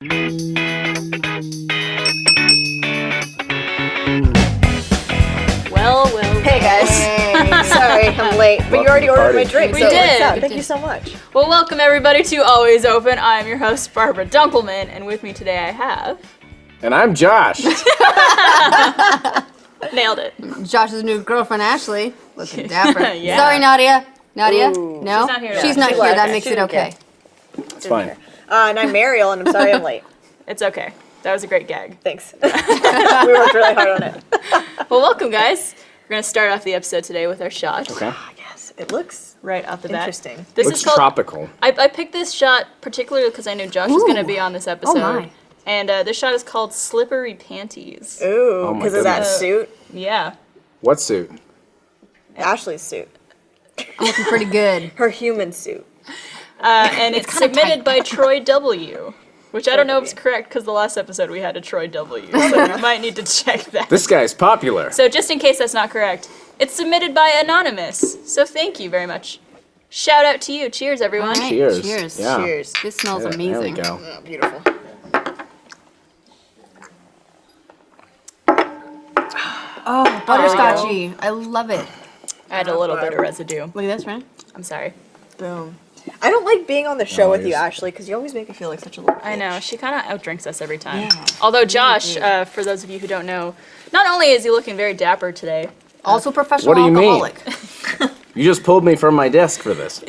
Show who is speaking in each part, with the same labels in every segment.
Speaker 1: Well.
Speaker 2: Hey guys. Sorry, I'm late. But you already ordered my drink.
Speaker 1: We
Speaker 2: so
Speaker 1: did.
Speaker 2: Thank you so much.
Speaker 1: Well, welcome everybody to Always Open. I'm your host, Barbara Dunkelman, and with me today I have...
Speaker 3: And I'm Josh.
Speaker 1: Nailed it.
Speaker 4: Josh's new girlfriend, Ashley. Looking dapper.
Speaker 1: Yeah.
Speaker 4: Sorry, Nadia. Nadia?
Speaker 2: Ooh.
Speaker 4: No?
Speaker 1: She's not here today.
Speaker 4: She's not
Speaker 2: She
Speaker 4: here.
Speaker 2: left.
Speaker 4: That makes
Speaker 2: She
Speaker 4: it
Speaker 2: didn't
Speaker 4: okay.
Speaker 3: It's fine.
Speaker 2: And I'm Mariel, and I'm sorry I'm late.
Speaker 1: It's okay. That was a great gag.
Speaker 2: Thanks. We worked really hard on it.
Speaker 1: Well, welcome guys. We're going to start off the episode today with our shot.
Speaker 3: Okay.
Speaker 2: Yes, it looks
Speaker 1: Right off the bat.
Speaker 2: interesting.
Speaker 1: This
Speaker 3: Looks
Speaker 1: is called...
Speaker 3: tropical.
Speaker 1: I picked this shot particularly because I knew Josh was going to be on this episode.
Speaker 4: my.
Speaker 1: And this shot is called Slippery Panties.
Speaker 2: Ooh,
Speaker 3: my
Speaker 2: because of that
Speaker 3: goodness.
Speaker 2: suit.
Speaker 1: Yeah.
Speaker 3: What suit?
Speaker 2: Ashley's suit.
Speaker 4: I'm looking pretty good.
Speaker 2: Her human suit.
Speaker 1: And it's
Speaker 4: kinda
Speaker 1: submitted by Troy W. Which I don't know if it's correct because the last episode we had a Troy W. So we might need to check that.
Speaker 3: This guy's popular.
Speaker 1: So just in case that's not correct, it's submitted by Anonymous. So thank you very much. Shout out to you. Cheers, everyone.
Speaker 4: All right,
Speaker 3: Cheers.
Speaker 4: Cheers.
Speaker 3: Yeah.
Speaker 2: Cheers.
Speaker 4: This smells
Speaker 3: There
Speaker 4: amazing.
Speaker 3: we go.
Speaker 2: Oh, beautiful.
Speaker 4: Oh, butterscotchy. I love it.
Speaker 1: I had a little bit of residue.
Speaker 4: Look at this, right?
Speaker 1: I'm sorry.
Speaker 2: Boom. I don't like being on the show
Speaker 3: No,
Speaker 2: with you,
Speaker 3: you're-
Speaker 2: Ashley, because you always make me feel like such a little
Speaker 1: I know,
Speaker 2: bitch.
Speaker 1: she kind of outdrinks us every time.
Speaker 4: Yeah.
Speaker 1: Although Josh, for those of you who don't know, not only is he looking very dapper today,
Speaker 4: Also professional
Speaker 3: What do you mean?
Speaker 4: alcoholic.
Speaker 3: You just pulled me from my desk for this.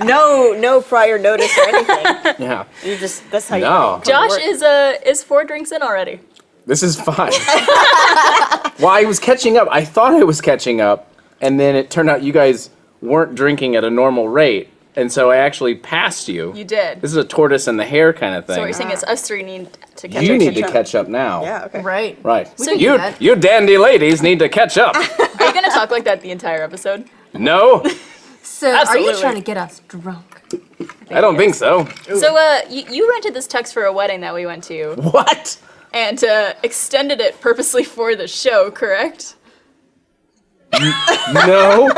Speaker 2: No prior notice or anything.
Speaker 3: Yeah.
Speaker 2: You just, that's how you
Speaker 3: No.
Speaker 1: Josh
Speaker 2: work.
Speaker 1: is 4 drinks in already.
Speaker 3: This is fine. Well, I was catching up. I thought I was catching up, and then it turned out you guys weren't drinking at a normal rate, and so I actually passed you.
Speaker 1: You did.
Speaker 3: This is a tortoise and the hare kind of
Speaker 1: So what
Speaker 3: thing.
Speaker 1: you're saying is us three need to catch
Speaker 3: You
Speaker 1: up.
Speaker 3: need to catch up now.
Speaker 2: Yeah, okay.
Speaker 4: Right.
Speaker 3: Right.
Speaker 4: We can do that.
Speaker 3: You dandy ladies need to catch up.
Speaker 1: Are you going to talk like that the entire episode?
Speaker 3: No,
Speaker 4: So, are
Speaker 1: Absolutely.
Speaker 4: you trying to get us drunk?
Speaker 3: I don't think so.
Speaker 1: So, you rented this tux for a wedding that we went to,
Speaker 3: What?
Speaker 1: and extended it purposely for the show, correct?
Speaker 3: No.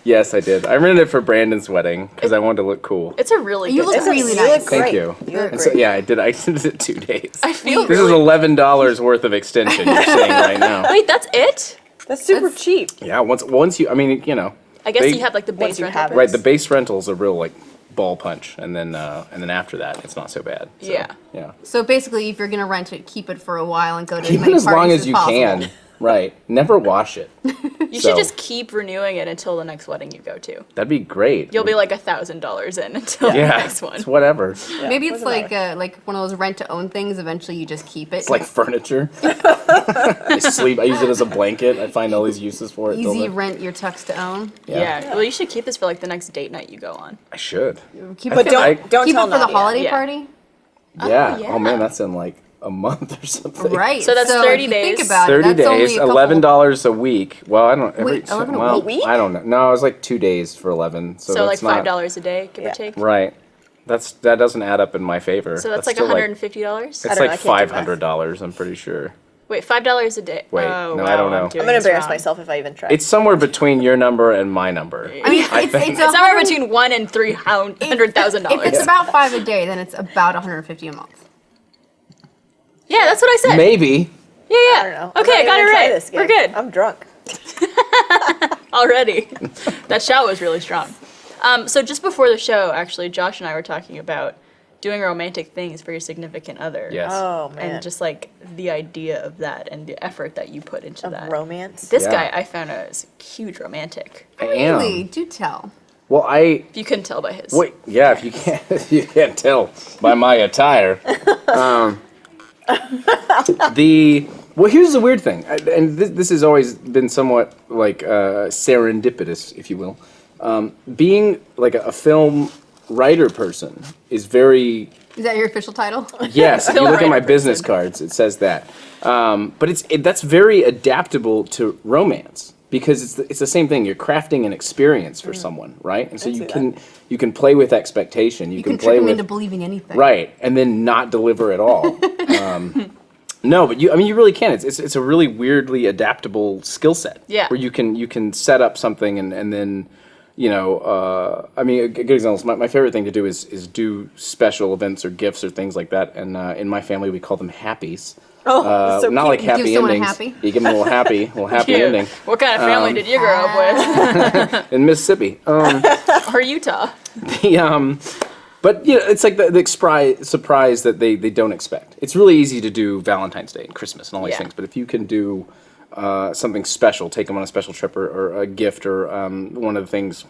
Speaker 3: Yes, I did. I rented it for Brandon's wedding because I wanted to look cool.
Speaker 1: It's a really
Speaker 4: You
Speaker 1: good
Speaker 4: look
Speaker 1: tux.
Speaker 4: really
Speaker 2: You
Speaker 4: nice.
Speaker 2: look
Speaker 3: Thank
Speaker 2: great.
Speaker 3: you.
Speaker 2: You look
Speaker 3: And so,
Speaker 2: great.
Speaker 3: yeah, I did. I did it 2 days.
Speaker 1: I feel
Speaker 3: This is $11 worth of extension you're saying right now.
Speaker 1: Wait, that's it?
Speaker 2: That's super cheap.
Speaker 3: Yeah, once you, I mean, you know,
Speaker 1: I guess
Speaker 3: They-
Speaker 1: you have like the
Speaker 2: Once
Speaker 1: base
Speaker 2: you
Speaker 1: rental
Speaker 2: have it.
Speaker 1: price.
Speaker 3: right? The base rental's a real like ball punch, and then after that, it's not so bad. So,
Speaker 1: Yeah.
Speaker 3: yeah.
Speaker 4: So basically, if you're going to rent it, keep it for a while and go to as
Speaker 3: Keep
Speaker 4: many
Speaker 3: it as long
Speaker 4: parties
Speaker 3: as you
Speaker 4: possible.
Speaker 3: can. Right. Never wash it.
Speaker 1: You
Speaker 3: So-
Speaker 1: should just keep renewing it until the next wedding you go to.
Speaker 3: That'd be great.
Speaker 1: You'll be like $1,000 in until the
Speaker 3: yeah,
Speaker 1: next one.
Speaker 3: it's whatever.
Speaker 4: Maybe it's
Speaker 2: doesn't
Speaker 4: like one of those rent-to-own things. Eventually, you just keep it.
Speaker 3: It's like furniture. I sleep. I use it as a blanket. I find all these uses for it. till
Speaker 4: easy
Speaker 3: then.
Speaker 4: rent your tux to own.
Speaker 1: Yeah. Well, you should keep this for like the next date night you go on.
Speaker 3: I should.
Speaker 4: Keep
Speaker 2: But
Speaker 4: it,
Speaker 2: don't
Speaker 4: keep
Speaker 2: tell
Speaker 4: it for the
Speaker 2: Nadia.
Speaker 4: holiday
Speaker 1: Yeah.
Speaker 4: party.
Speaker 3: Yeah.
Speaker 1: yeah.
Speaker 3: Oh man, that's in like a month or something.
Speaker 4: Right.
Speaker 1: So that's 30
Speaker 4: if you
Speaker 1: days.
Speaker 4: Think about
Speaker 3: 30
Speaker 4: it. That's only
Speaker 3: days,
Speaker 4: a couple-
Speaker 3: $11 a week. Well, I don't. Every,
Speaker 4: Wait, 11 a
Speaker 3: well,
Speaker 2: week?
Speaker 3: I don't know. No, it was like 2 days for 11. So,
Speaker 1: So like
Speaker 3: that's not,
Speaker 1: $5 a day, give
Speaker 2: Yeah.
Speaker 1: or take.
Speaker 3: Right. That doesn't add up in my favor.
Speaker 1: So that's like
Speaker 3: still
Speaker 1: $150.
Speaker 3: It's
Speaker 2: I don't know, I
Speaker 3: like
Speaker 2: can't do math.
Speaker 3: $500. I'm pretty sure.
Speaker 1: Wait, $5 a day.
Speaker 3: Wait,
Speaker 1: Oh,
Speaker 3: no,
Speaker 1: wow,
Speaker 3: I don't know.
Speaker 1: doing
Speaker 2: I'm gonna
Speaker 1: this
Speaker 2: embarrass
Speaker 1: wrong.
Speaker 2: myself if I even try.
Speaker 3: It's somewhere between your number and my number.
Speaker 4: I mean,
Speaker 3: I
Speaker 4: it's
Speaker 3: think.
Speaker 4: it's
Speaker 1: It's somewhere
Speaker 4: 100
Speaker 1: between $1 and $300,000.
Speaker 4: If it's about 5 a day, then it's about 150 a month.
Speaker 1: Yeah, that's what I said.
Speaker 3: Maybe.
Speaker 1: Yeah, yeah.
Speaker 2: I don't know.
Speaker 1: Okay, I got it right.
Speaker 2: This
Speaker 1: We're
Speaker 2: game.
Speaker 1: good
Speaker 2: I'm drunk.
Speaker 1: already. That shot was really strong. So just before the show, actually, Josh and I were talking about doing romantic things for your significant other.
Speaker 3: Yes.
Speaker 2: Oh man.
Speaker 1: And just like the idea of that and the effort that you put into
Speaker 2: of
Speaker 1: that.
Speaker 2: romance.
Speaker 1: This
Speaker 3: Yeah.
Speaker 1: guy I found is a huge romantic.
Speaker 3: I am.
Speaker 4: Really? Do tell.
Speaker 3: Well,
Speaker 1: If you couldn't tell by his.
Speaker 3: wait. Yeah, if you can't, if you can't tell by my attire. Well, here's the weird thing, and this has always been somewhat like serendipitous, if you will. Being like a film writer person is very.
Speaker 4: Is that your official title?
Speaker 3: Yes, if you
Speaker 1: Film
Speaker 3: look at my
Speaker 1: writer
Speaker 3: business
Speaker 1: person.
Speaker 3: cards, it says that. But that's very adaptable to romance because it's the same thing. You're crafting an experience for someone, right? And so
Speaker 2: see
Speaker 3: you can play with expectation. You,
Speaker 4: You
Speaker 3: can
Speaker 4: can
Speaker 3: play
Speaker 4: trick them
Speaker 3: with
Speaker 4: into believing anything.
Speaker 3: right, and then not deliver at all. No, but you really can. It's a really weirdly adaptable skill set.
Speaker 1: Yeah.
Speaker 3: Where you can set up something and then I mean, a good example. My favorite thing to do is do special events or gifts or things like that. And in my family, we call them happies.
Speaker 2: Oh, so
Speaker 3: not
Speaker 2: cute.
Speaker 3: like happy
Speaker 4: Give someone a
Speaker 3: endings.
Speaker 4: happy?
Speaker 3: You give them a little happy
Speaker 1: Cute.
Speaker 3: ending
Speaker 1: What kind of family did you grow up with?
Speaker 3: in Mississippi.
Speaker 1: Or Utah?
Speaker 3: But it's like the surprise that they don't expect. It's really easy to do Valentine's Day and Christmas and all these
Speaker 1: Yeah.
Speaker 3: things, but if you can do something special, take them on a special trip or a gift or one of the things.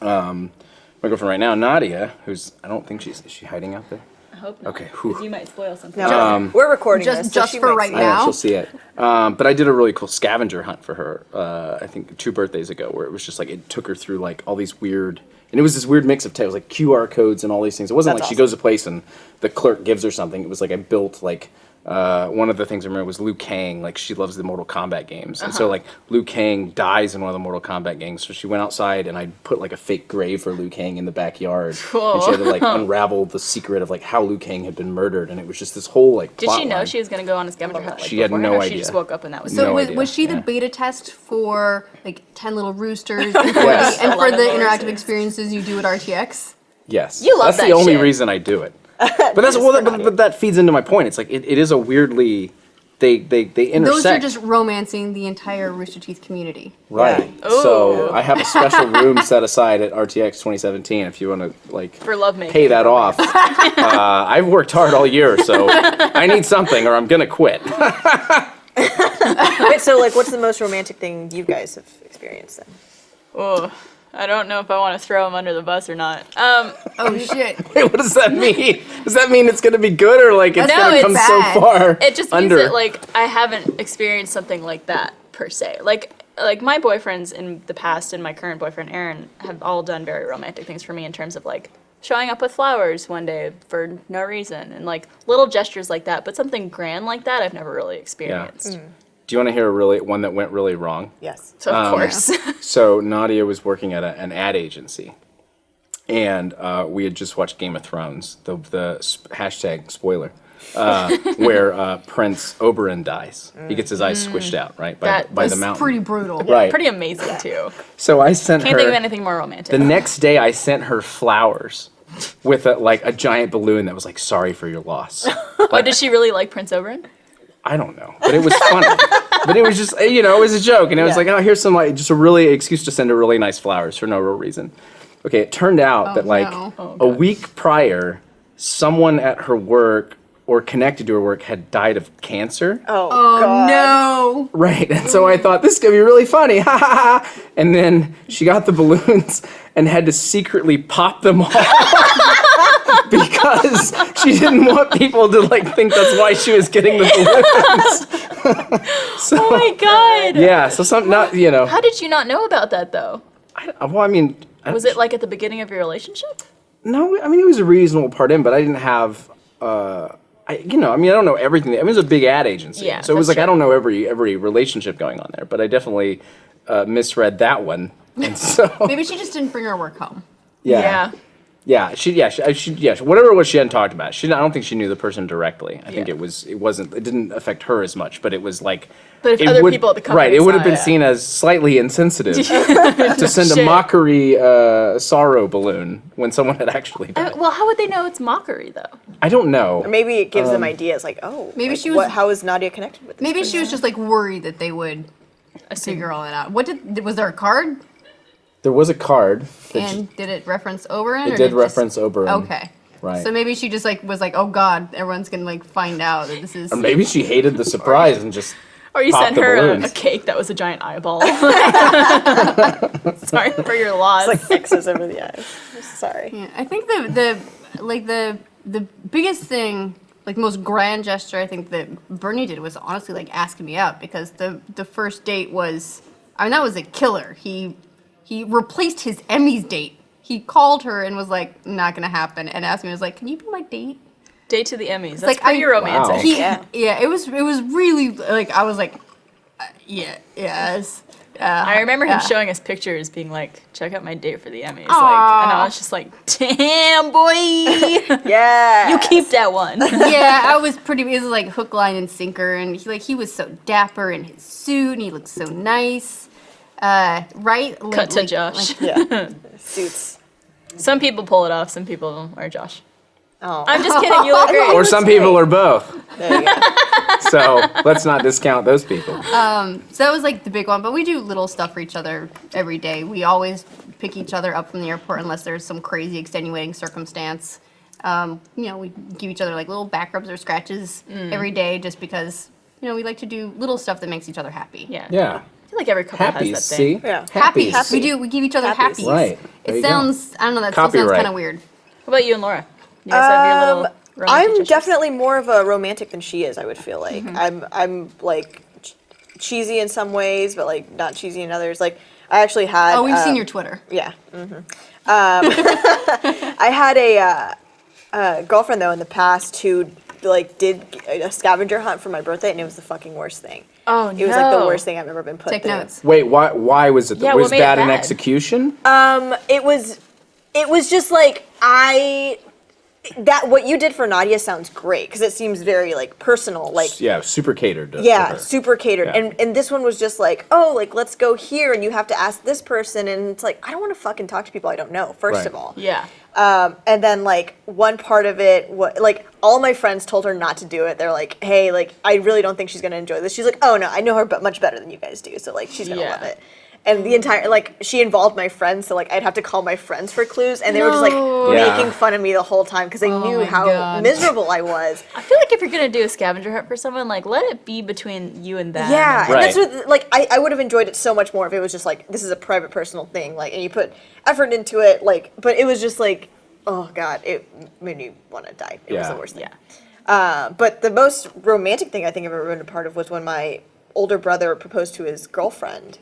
Speaker 3: My girlfriend right now, Nadia, who's I don't think is she hiding out there?
Speaker 1: I hope not.
Speaker 3: Okay,
Speaker 1: 'Cause you might spoil something.
Speaker 2: No, we're recording
Speaker 4: Just-
Speaker 2: this. so
Speaker 4: just
Speaker 2: she
Speaker 4: for
Speaker 2: makes
Speaker 4: right
Speaker 2: it.
Speaker 3: I know,
Speaker 4: now?
Speaker 3: she'll see it. But I did a really cool scavenger hunt for her, I think 2 birthdays ago, where it was just like, it took her through like all these weird, and it was this weird mix of tales, like QR codes and all these things. It wasn't
Speaker 2: That's
Speaker 3: like she
Speaker 2: awesome.
Speaker 3: goes to a place and the clerk gives her something. It was like I built like, one of the things I remember was Liu Kang, like she loves the Mortal Kombat games. And so like Liu Kang dies in one of the Mortal Kombat games. So she went outside and I put like a fake grave for Liu Kang in the backyard.
Speaker 1: Cool.
Speaker 3: And she had to like unravel the secret of like how Liu Kang had been murdered. And it was just this whole like
Speaker 1: Did
Speaker 3: plot
Speaker 1: she know
Speaker 3: line.
Speaker 1: she was going to go on a scavenger hunt? Like,
Speaker 3: She had
Speaker 1: beforehand,
Speaker 3: no
Speaker 1: or
Speaker 3: idea.
Speaker 1: She just woke up and that was
Speaker 4: So
Speaker 3: No
Speaker 4: was,
Speaker 3: idea.
Speaker 4: was she the
Speaker 3: Yeah.
Speaker 4: beta test for like 10 Little Roosters
Speaker 3: Yes.
Speaker 4: and for
Speaker 1: 11
Speaker 4: the
Speaker 1: Little
Speaker 4: interactive
Speaker 1: Roosters.
Speaker 4: experiences you do at RTX?
Speaker 3: Yes.
Speaker 1: You love
Speaker 3: That's
Speaker 1: that
Speaker 3: the only
Speaker 1: shit.
Speaker 3: reason I do it. But that's but that feeds into my point. It's like it is a weirdly they intersect.
Speaker 4: Those are just romancing the entire Rooster Teeth community.
Speaker 3: right.
Speaker 1: Yeah.
Speaker 3: So
Speaker 1: Ooh.
Speaker 3: I have a special room set aside at RTX 2017 if you want to like
Speaker 1: for lovemaking.
Speaker 3: pay that off. I've worked hard all year, so I need something or I'm gonna quit.
Speaker 2: Wait, so like, what's the most romantic thing you guys have experienced then?
Speaker 1: Oh, I don't know if I want to throw him under the bus or not.
Speaker 4: Oh shit.
Speaker 3: Wait, what does that mean? Does that mean it's gonna be good or like it's
Speaker 1: No,
Speaker 3: gonna
Speaker 1: it's
Speaker 3: come
Speaker 4: bad.
Speaker 3: so far
Speaker 1: It just means
Speaker 3: under?
Speaker 1: that like I haven't experienced something like that per se. Like my boyfriends in the past and my current boyfriend Aaron have all done very romantic things for me in terms of like showing up with flowers one day for no reason and like little gestures like that. But something grand like that I've never really experienced.
Speaker 3: Do you want to hear one that went really wrong?
Speaker 2: Yes.
Speaker 1: So of course.
Speaker 3: So Nadia was working at an ad agency, and we had just watched Game of Thrones, the hashtag spoiler, where Prince Oberyn dies. He gets his eyes squished out, right, by
Speaker 1: That
Speaker 3: the
Speaker 1: was
Speaker 3: mountain.
Speaker 4: Pretty brutal.
Speaker 3: Right.
Speaker 1: Pretty amazing too.
Speaker 3: So I sent
Speaker 1: Can't think of
Speaker 3: her
Speaker 1: anything more romantic.
Speaker 3: the next day. I sent her flowers with a giant balloon that was like, "Sorry for your loss."
Speaker 1: Oh, did she really like Prince Oberyn?
Speaker 3: I don't know, but it was funny. But it was just, it was a joke, and I was like, oh, here's some like just a really excuse to send her really nice flowers for no real reason. Okay, it turned out that like
Speaker 4: no.
Speaker 3: a week prior, someone at her work or connected to her work had died of cancer.
Speaker 2: Oh,
Speaker 4: Oh
Speaker 2: God.
Speaker 4: no.
Speaker 3: Right, and so I thought this could be really funny, ha ha ha. And then she got the balloons and had to secretly pop them all because she didn't want people to like think that's why she was getting the balloons. So,
Speaker 1: Oh my god.
Speaker 3: yeah, so some not
Speaker 1: How did you not know about that though?
Speaker 3: well, I mean,
Speaker 1: Was it like at the beginning of your relationship?
Speaker 3: no? I mean, it was a reasonable part in, but I didn't have. I don't know everything. I mean, it was a big ad agency,
Speaker 1: Yeah,
Speaker 3: so it was
Speaker 1: that's
Speaker 3: like I
Speaker 1: true.
Speaker 3: don't know every relationship going on there, but I definitely misread that one, and so
Speaker 4: Maybe she just didn't bring her work home.
Speaker 3: yeah. Whatever it was she hadn't talked about. I don't think she knew the person directly. I think
Speaker 1: Yeah.
Speaker 3: it didn't affect her as much, but it was like.
Speaker 1: But if
Speaker 3: it
Speaker 1: other
Speaker 3: would-
Speaker 1: people at the company
Speaker 3: right, it would have
Speaker 1: saw
Speaker 3: been
Speaker 1: it.
Speaker 3: seen as slightly insensitive to send a
Speaker 1: Shit.
Speaker 3: mockery sorrow balloon when someone had actually died.
Speaker 1: Well, how would they know it's mockery though?
Speaker 3: I don't know.
Speaker 2: Maybe it gives them ideas like, oh,
Speaker 4: Maybe
Speaker 2: like,
Speaker 4: she was-
Speaker 2: how is Nadia connected with this?
Speaker 4: Maybe she was just like worried that they would figure all that out. Was there a card?
Speaker 3: There was a card. That
Speaker 4: And did it reference Oberyn?
Speaker 3: it
Speaker 4: or
Speaker 3: did
Speaker 4: it
Speaker 3: reference Oberyn.
Speaker 4: Okay.
Speaker 3: Right.
Speaker 4: So maybe she just like was like, oh god, everyone's gonna like find out that this is.
Speaker 3: Or maybe she hated the surprise and just.
Speaker 1: Or you
Speaker 3: Pop
Speaker 1: sent
Speaker 3: the
Speaker 1: her
Speaker 3: balloons.
Speaker 1: a cake that was a giant eyeball. Sorry for your loss.
Speaker 2: like X's over the eyes. Sorry.
Speaker 4: Yeah, I think the biggest thing, like most grand gesture, I think that Bernie did was honestly like asking me out because the first date was, that was a killer. He replaced his Emmys date. He called her and was like, not gonna happen, and asked me, was like, can you be my date?
Speaker 1: Date to the Emmys. That's
Speaker 4: like,
Speaker 1: pretty romantic.
Speaker 3: Wow.
Speaker 4: Yeah, it was really like I was like, yes.
Speaker 1: I remember him
Speaker 4: Yeah.
Speaker 1: showing us pictures, being like, "Check out my date for the Emmys." Like,
Speaker 4: Aw.
Speaker 1: and I was just like, "Damn, boy,
Speaker 2: Yeah.
Speaker 1: you keep that one."
Speaker 4: Yeah, I was pretty. It was like hook, line, and sinker, and he was so dapper in his suit, and he looked so nice. Right?
Speaker 1: Cut to Josh.
Speaker 2: Yeah. Suits.
Speaker 1: Some people pull it off. Some people are Josh.
Speaker 2: Oh.
Speaker 1: I'm just kidding. You look great.
Speaker 3: Or some people are both.
Speaker 2: There you go.
Speaker 3: So let's not discount those people.
Speaker 4: So that was like the big one, but we do little stuff for each other every day. We always pick each other up from the airport unless there's some crazy extenuating circumstance. We give each other like little back rubs or scratches every day just because, we like to do little stuff that makes each other happy.
Speaker 1: Yeah.
Speaker 3: Yeah.
Speaker 1: I feel like every couple
Speaker 3: Happies,
Speaker 1: has that thing.
Speaker 3: see?
Speaker 2: Yeah.
Speaker 3: Happies.
Speaker 4: We do. We give each other
Speaker 2: Happies.
Speaker 4: happies.
Speaker 3: Right. There
Speaker 4: It
Speaker 3: you go.
Speaker 4: sounds, I don't know, that still sounds
Speaker 3: Copyright.
Speaker 4: kind of weird.
Speaker 1: What about you and Laura? You guys have your little romantic
Speaker 2: I'm
Speaker 1: gestures?
Speaker 2: definitely more of a romantic than she is, I would feel like. I'm like cheesy in some ways, but like not cheesy in others. Like I actually had
Speaker 4: Oh, we've seen your Twitter.
Speaker 2: Yeah. I had a girlfriend though in the past who like did a scavenger hunt for my birthday, and it was the fucking worst thing.
Speaker 1: Oh, no.
Speaker 2: It was like the worst thing I've ever been put
Speaker 4: Take
Speaker 2: through.
Speaker 4: notes.
Speaker 3: Wait, why was it?
Speaker 1: Yeah,
Speaker 3: was
Speaker 1: what made it
Speaker 3: that an
Speaker 1: bad?
Speaker 3: execution?
Speaker 2: It was just like what you did for Nadia sounds great because it seems very like personal, like
Speaker 3: Yeah, super catered. To
Speaker 2: yeah,
Speaker 3: her.
Speaker 2: super catered.
Speaker 3: Yeah.
Speaker 2: And this one was just like, oh, like let's go here, and you have to ask this person, and it's like I don't want to fucking talk to people I don't know. First
Speaker 3: Right.
Speaker 2: of all,
Speaker 1: Yeah.
Speaker 2: and then like one part of it, like all my friends told her not to do it. They're like, hey, like I really don't think she's gonna enjoy this. She's like, oh no, I know her but much better than you guys do, so like she's gonna
Speaker 1: Yeah.
Speaker 2: love it. And the entire like she involved my friends, so like I'd have to call my friends for clues, and they were just like
Speaker 3: Yeah.
Speaker 2: making fun of me the whole time because they knew
Speaker 4: my
Speaker 2: how
Speaker 4: God.
Speaker 2: miserable I was.
Speaker 1: I feel like if you're gonna do a scavenger hunt for someone, like let it be between you and them.
Speaker 2: Yeah, and
Speaker 3: Right.
Speaker 2: that's what like I would have enjoyed it so much more if it was just like this is a private personal thing, like and you put effort into it, like but it was just like oh god, it made me want to die. It was
Speaker 3: Yeah.
Speaker 2: the worst thing.
Speaker 1: Yeah.
Speaker 2: But the most romantic thing I think I've ever been a part of was when my older brother proposed to his girlfriend,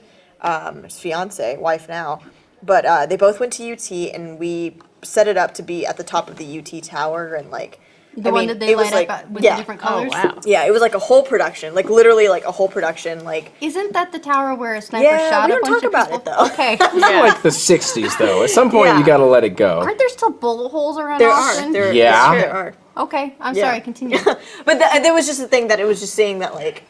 Speaker 2: his fiance, wife now. But they both went to UT, and we set it up to be at the top of the UT tower, and like
Speaker 4: The one that they
Speaker 2: it was
Speaker 4: light
Speaker 2: like
Speaker 4: up with
Speaker 2: yeah,
Speaker 4: the different
Speaker 1: Oh
Speaker 4: colors.
Speaker 1: wow.
Speaker 2: yeah, it was like a whole production, like literally like a whole production, like.
Speaker 4: Isn't that the tower where a sniper
Speaker 2: Yeah,
Speaker 4: shot
Speaker 2: we
Speaker 4: a
Speaker 2: don't
Speaker 4: bunch
Speaker 2: talk
Speaker 4: of
Speaker 2: about
Speaker 4: people?
Speaker 2: it, though.
Speaker 4: Okay.
Speaker 1: Yeah.
Speaker 3: Like the '60s, though. At some point,
Speaker 2: Yeah.
Speaker 3: you got to let it go.
Speaker 4: Aren't there still bullet holes around
Speaker 2: There
Speaker 4: Austin?
Speaker 2: are. There,
Speaker 3: Yeah.
Speaker 2: there are.
Speaker 4: Okay, I'm
Speaker 2: Yeah.
Speaker 4: sorry, continue.
Speaker 2: But there was just a thing that it was just saying that, like,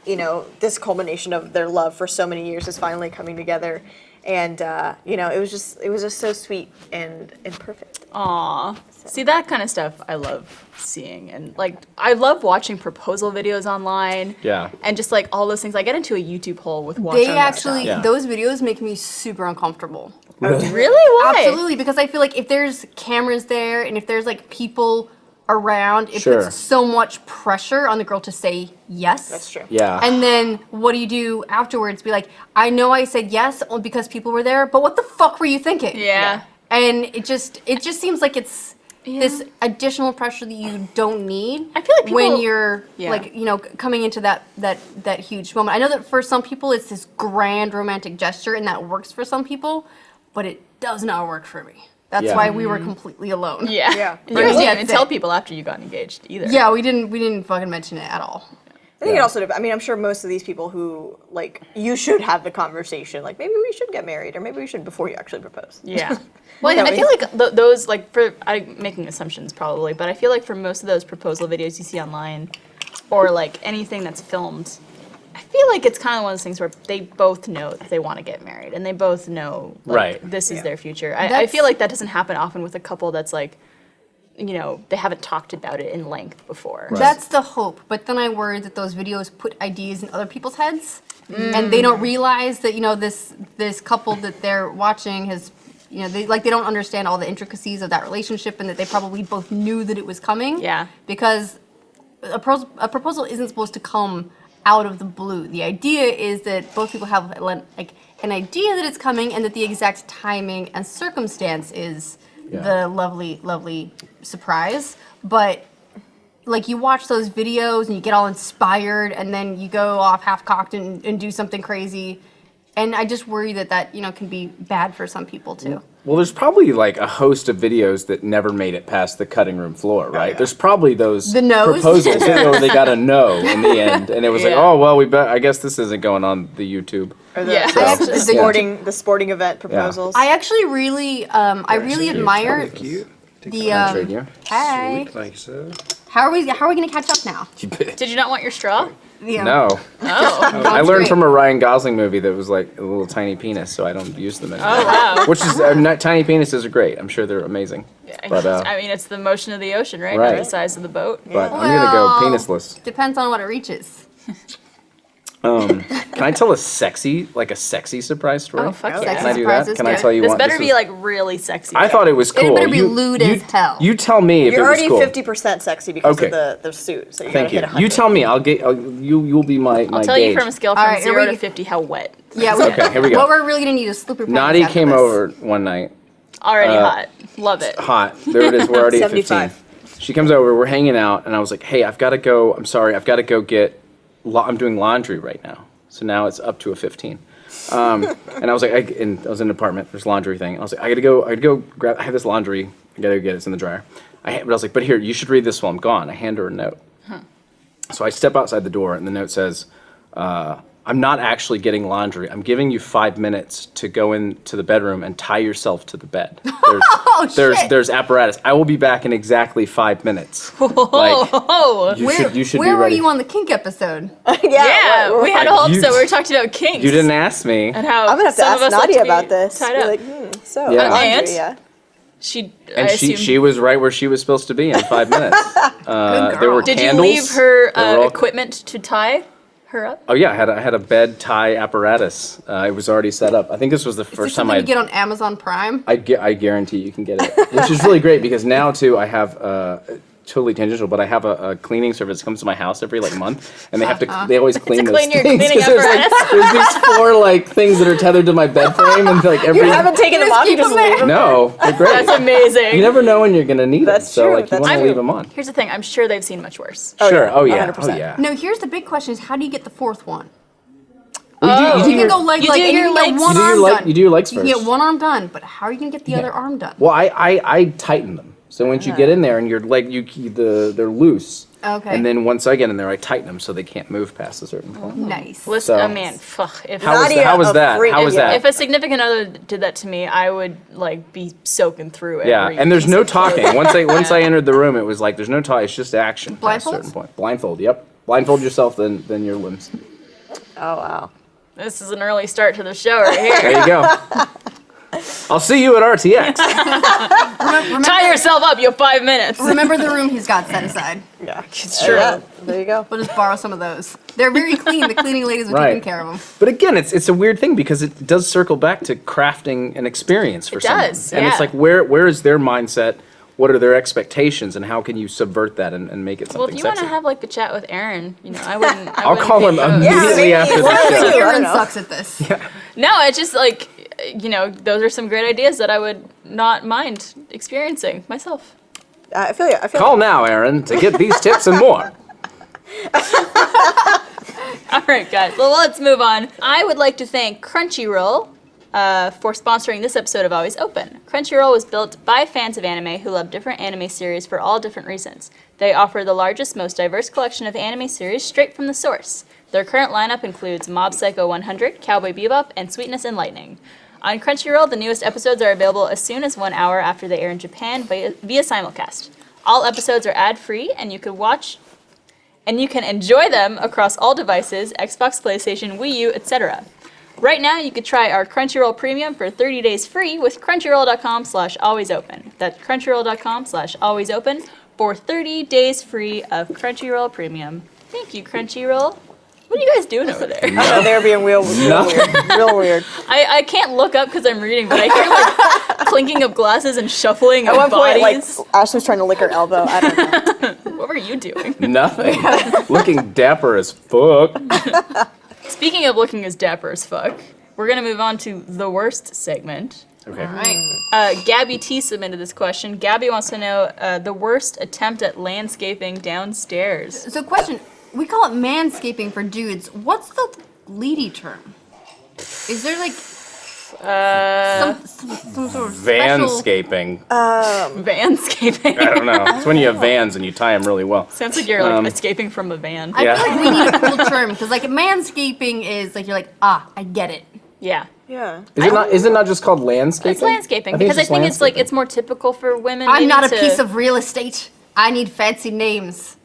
Speaker 2: this culmination of their love for so many years is finally coming together. And, it was just so sweet and perfect.
Speaker 1: Aw. See, that kind of stuff I love seeing. And, like, I love watching proposal videos online.
Speaker 3: Yeah.
Speaker 1: And just, like, all those things. I get into a YouTube hole with watching
Speaker 4: They
Speaker 1: that
Speaker 4: actually,
Speaker 3: Yeah.
Speaker 4: those videos make me super uncomfortable.
Speaker 1: stuff. Really? Why?
Speaker 4: Absolutely, because I feel like if there's cameras there and if there's like people around, it
Speaker 3: Sure.
Speaker 4: puts so much pressure on the girl to say yes.
Speaker 2: That's true.
Speaker 3: Yeah.
Speaker 4: And then what do you do afterwards? Be like, I know I said yes because people were there, but what the fuck were you thinking?
Speaker 1: Yeah.
Speaker 4: And it just seems like it's
Speaker 1: Yeah.
Speaker 4: this additional pressure that you don't need.
Speaker 1: I feel like
Speaker 4: when
Speaker 1: people-
Speaker 4: you're
Speaker 1: Yeah.
Speaker 4: like coming into that huge moment. I know that for some people it's this grand romantic gesture and that works for some people, but it does not work for me. That's
Speaker 3: Yeah.
Speaker 4: why we were completely alone.
Speaker 1: Yeah.
Speaker 2: Yeah.
Speaker 1: You guys didn't
Speaker 4: Yeah,
Speaker 1: even
Speaker 4: that's
Speaker 1: tell
Speaker 4: it.
Speaker 1: people after you got engaged either.
Speaker 4: Yeah, we didn't fucking mention it at all.
Speaker 2: I think
Speaker 3: Yeah.
Speaker 2: it also, I mean, I'm sure most of these people who, like, you should have the conversation, like, maybe we should get married, or maybe we should before you actually propose.
Speaker 1: Yeah. Well,
Speaker 2: That
Speaker 1: I
Speaker 2: way-
Speaker 1: feel like those, like, I'm making assumptions probably, but I feel like for most of those proposal videos you see online, or like anything that's filmed, I feel like it's kind of one of those things where they both know that they want to get married, and they both know, like,
Speaker 3: Right.
Speaker 1: this is
Speaker 2: Yeah.
Speaker 1: their future. I
Speaker 4: That's-
Speaker 1: feel like that doesn't happen often with a couple that's like, they haven't talked about it in length before.
Speaker 3: Right.
Speaker 4: That's the hope, but then I worry that those videos put ideas in other people's heads, and they don't realize that this couple that they're watching has, they don't understand all the intricacies of that relationship, and that they probably both knew that it was coming.
Speaker 1: Yeah.
Speaker 4: Because a proposal isn't supposed to come out of the blue. The idea is that both people have like an idea that it's coming, and that the exact timing and circumstance is
Speaker 3: Yeah.
Speaker 4: the lovely surprise. But like you watch those videos and you get all inspired, and then you go off half cocked and do something crazy. And I just worry that can be bad for some people too.
Speaker 3: Well, there's probably like a host of videos that never made it past the cutting room floor, right?
Speaker 2: yeah.
Speaker 3: There's probably those
Speaker 4: The no's?
Speaker 3: proposals where they got a no in the end, and it was like,
Speaker 1: Yeah.
Speaker 3: oh well, I guess this isn't going on the YouTube.
Speaker 2: Or the,
Speaker 1: Yeah.
Speaker 2: the,
Speaker 4: I actually-
Speaker 2: the sporting event proposals.
Speaker 4: I actually really admire
Speaker 5: Cute.
Speaker 4: the
Speaker 3: Trade you.
Speaker 4: Hi.
Speaker 5: Like so.
Speaker 4: How are we gonna catch up now?
Speaker 3: You bet.
Speaker 1: Did you not want your straw?
Speaker 4: You know,
Speaker 3: No.
Speaker 1: Oh.
Speaker 3: I learned
Speaker 4: great.
Speaker 3: from a Ryan Gosling movie that was like a little tiny penis, so I don't use them anymore.
Speaker 1: Oh wow.
Speaker 3: Which is, not, tiny penises are great. I'm sure they're amazing. But,
Speaker 1: I mean, it's the motion of the ocean, right?
Speaker 3: Right.
Speaker 1: Not the size of the boat.
Speaker 3: but I'm going to go
Speaker 4: Well-
Speaker 3: penisless.
Speaker 4: Depends on what it reaches.
Speaker 3: Can I tell a sexy surprise story?
Speaker 1: Oh fuck
Speaker 2: Oh,
Speaker 1: yeah.
Speaker 3: Can I do
Speaker 4: Surprise
Speaker 3: that?
Speaker 4: is
Speaker 3: Can I
Speaker 4: good.
Speaker 3: tell you
Speaker 1: This
Speaker 3: what?
Speaker 1: better be
Speaker 3: was-
Speaker 1: like really sexy.
Speaker 3: I
Speaker 1: though.
Speaker 3: thought it was cool.
Speaker 4: better be lewd as hell.
Speaker 3: You tell me if
Speaker 2: You're
Speaker 3: it was
Speaker 2: already
Speaker 3: cool.
Speaker 2: 50% sexy because
Speaker 3: Okay.
Speaker 2: of the suit. So you
Speaker 3: Thank
Speaker 2: gotta
Speaker 3: you.
Speaker 2: hit 100.
Speaker 3: You tell me. you'll be my
Speaker 1: I'll tell
Speaker 3: gauge.
Speaker 1: you from a scale
Speaker 4: All
Speaker 1: from
Speaker 4: right, here
Speaker 1: 0
Speaker 4: we
Speaker 1: to
Speaker 4: go.
Speaker 1: 50 how wet.
Speaker 4: Yeah.
Speaker 3: Okay, here we go.
Speaker 4: What we're really gonna need is slippery pants.
Speaker 3: Nadi
Speaker 4: after
Speaker 3: came
Speaker 4: this.
Speaker 3: over one night.
Speaker 1: Already hot. Love it.
Speaker 3: Hot. There it is. We're already at
Speaker 2: 75.
Speaker 3: 15. She comes over. We're hanging out, and I was like, "Hey, I've got to go. I'm sorry. I've got to go get. I'm doing laundry right now. So now it's up to a 15." And I was like, I was in an apartment. There's a laundry thing. I was like, I gotta go grab. I have this laundry. I gotta go get it. It's in the dryer. But I was like, but here, you should read this while I'm gone. I hand her a note. So I step outside the door, and the note says, I'm not actually getting laundry. I'm giving you 5 minutes to go into the bedroom and tie yourself to the bed.
Speaker 4: shit.
Speaker 3: There's apparatus. I will be back in exactly 5 minutes. Like,
Speaker 1: Oh.
Speaker 3: you should
Speaker 4: Where
Speaker 3: be
Speaker 4: were
Speaker 3: ready.
Speaker 4: you on the kink episode?
Speaker 1: Yeah, we had a whole
Speaker 3: You-
Speaker 1: episode where we talked about kinks.
Speaker 3: You didn't ask me.
Speaker 1: And how
Speaker 2: I'm gonna have to
Speaker 1: some
Speaker 2: ask
Speaker 1: of us like
Speaker 2: Nadia
Speaker 1: to be
Speaker 2: about this.
Speaker 1: Tied
Speaker 2: Be
Speaker 1: up.
Speaker 2: like, so
Speaker 3: Yeah.
Speaker 2: laundry,
Speaker 1: And?
Speaker 2: yeah.
Speaker 1: She,
Speaker 3: And
Speaker 1: I assume,
Speaker 3: she was right where she was supposed to be in 5 minutes.
Speaker 4: Good
Speaker 3: There were
Speaker 4: girl.
Speaker 1: Did
Speaker 3: candles.
Speaker 1: you leave her
Speaker 3: They were all-
Speaker 1: equipment to tie her up?
Speaker 3: Oh yeah, I had a bed tie apparatus. It was already set up. I think this was the
Speaker 4: Is this
Speaker 3: first time
Speaker 4: something
Speaker 3: I.
Speaker 4: you get on Amazon Prime?
Speaker 3: I guarantee you can get it, which is really great because now too I have totally tangential, but I have a cleaning service that comes to my house every month, and they have to they always clean
Speaker 1: To
Speaker 3: those
Speaker 1: clean your
Speaker 3: things,
Speaker 1: cleaning
Speaker 3: 'cause there's,
Speaker 1: apparatus?
Speaker 3: there's these 4 things that are tethered to my bed frame, and every
Speaker 2: You haven't taken them
Speaker 4: Just
Speaker 2: off, you
Speaker 4: keep
Speaker 2: just
Speaker 4: them there.
Speaker 2: leave them.
Speaker 3: no, they're great.
Speaker 1: That's amazing.
Speaker 3: You never know when you're gonna need
Speaker 2: That's
Speaker 3: them, so
Speaker 2: true,
Speaker 3: you
Speaker 2: that's
Speaker 3: want to
Speaker 2: true.
Speaker 3: leave them on.
Speaker 1: Here's the thing. I'm sure they've seen much worse.
Speaker 3: Sure. Oh yeah.
Speaker 2: 100%.
Speaker 3: Oh yeah.
Speaker 4: No, here's the big question: is how do you get the fourth one?
Speaker 3: Well,
Speaker 4: You can go
Speaker 1: You do
Speaker 4: and
Speaker 1: your
Speaker 4: you can
Speaker 1: legs-
Speaker 4: get one
Speaker 3: You do your
Speaker 4: arm
Speaker 3: leg-
Speaker 4: done.
Speaker 3: you do your legs
Speaker 4: You can get
Speaker 3: first.
Speaker 4: one arm done, but how are you gonna get the other arm done?
Speaker 3: Well, I tighten them. So once you get in there and your leg, they're loose.
Speaker 4: Okay.
Speaker 3: And then once I get in there, I tighten them so they can't move past a certain point.
Speaker 4: Nice.
Speaker 1: Listen,
Speaker 3: So-
Speaker 1: oh man, fuck. If
Speaker 3: How was
Speaker 2: Nadia,
Speaker 3: that? How was
Speaker 2: a
Speaker 3: that?
Speaker 2: freak.
Speaker 3: How was that?
Speaker 1: if a significant other did that to me, I would be soaking through it.
Speaker 3: Yeah, and there's no talking. Once I entered the room, it was like there's no talk. It's just action. Past a certain
Speaker 4: Blindfolds?
Speaker 3: point. Blindfold. Yep. Blindfold yourself, then your limbs.
Speaker 2: Oh, wow.
Speaker 1: This is an early start to the show right here.
Speaker 3: There you go. I'll see you at RTX.
Speaker 1: Tie yourself up. You have 5 minutes.
Speaker 4: Remember the room he's got set aside.
Speaker 2: Yeah.
Speaker 1: It's true.
Speaker 2: Yeah, there you go.
Speaker 4: We'll just borrow some of those. They're very clean. The cleaning ladies are
Speaker 3: Right.
Speaker 4: taking care of them.
Speaker 3: But again, it's a weird thing because it does circle back to crafting an experience for
Speaker 1: It
Speaker 3: someone.
Speaker 1: does,
Speaker 3: And
Speaker 1: yeah.
Speaker 3: it's like where is their mindset? What are their expectations, and how can you subvert that and make it something
Speaker 1: Well, if you want
Speaker 3: sexy?
Speaker 1: to have a chat with Aaron, I wouldn't.
Speaker 3: I'll call him
Speaker 1: opposed.
Speaker 3: immediately
Speaker 2: maybe
Speaker 3: after
Speaker 2: one
Speaker 3: the
Speaker 2: or
Speaker 3: show.
Speaker 2: two. I don't
Speaker 4: Aaron
Speaker 2: know.
Speaker 4: sucks at this.
Speaker 1: No, it's just those are some great ideas that I would not mind experiencing myself.
Speaker 2: I feel you. I feel
Speaker 3: Call now, Aaron, to get these tips and more.
Speaker 1: All right, guys. Well, let's move on. I would like to thank Crunchyroll for sponsoring this episode of Always Open. Crunchyroll was built by fans of anime who love different anime series for all different reasons. They offer the largest, most diverse collection of anime series straight from the source. Their current lineup includes Mob Psycho 100, Cowboy Bebop, and Sweetness and Lightning. On Crunchyroll, the newest episodes are available as soon as 1 hour after they air in Japan via simulcast. All episodes are ad-free, and you can enjoy them across all devices, Xbox, PlayStation, Wii U, etc. Right now, you could try our Crunchyroll Premium for 30 days free with crunchyroll.com/alwaysopen. That's crunchyroll.com/alwaysopen for 30 days free of Crunchyroll Premium. Thank you, Crunchyroll. What are you guys doing over there?
Speaker 2: I know they were being real weird. Real weird.
Speaker 1: I can't look up because I'm reading, but I hear clinking of glasses and shuffling
Speaker 2: At
Speaker 1: of
Speaker 2: one point,
Speaker 1: bodies.
Speaker 2: Ashley was trying to lick her elbow. I don't know.
Speaker 1: What were you doing?
Speaker 3: Nothing. Looking dapper as fuck.
Speaker 1: Speaking of looking as dapper as fuck, we're gonna move on to the worst segment.
Speaker 3: Okay.
Speaker 4: All right.
Speaker 1: Gabby T submitted this question. Gabby wants to know the worst attempt at landscaping downstairs.
Speaker 4: So, question: we call it manscaping for dudes. What's the lady term? Is there some sort of special?
Speaker 3: Vanscaping.
Speaker 1: Vanscaping.
Speaker 3: I don't know. It's when you have vans and you tie them really well.
Speaker 1: Sounds like you're escaping from a van.
Speaker 4: I
Speaker 3: Yeah.
Speaker 4: feel like we need a cool term because manscaping is you're I get it.
Speaker 1: Yeah.
Speaker 2: Yeah.
Speaker 3: Is it not just called landscaping?
Speaker 1: It's landscaping
Speaker 3: I
Speaker 1: because I
Speaker 3: it's
Speaker 1: think
Speaker 3: just
Speaker 1: it's more typical for women.
Speaker 4: I'm
Speaker 1: maybe
Speaker 4: not a
Speaker 1: to-
Speaker 4: piece of real estate. I need fancy names.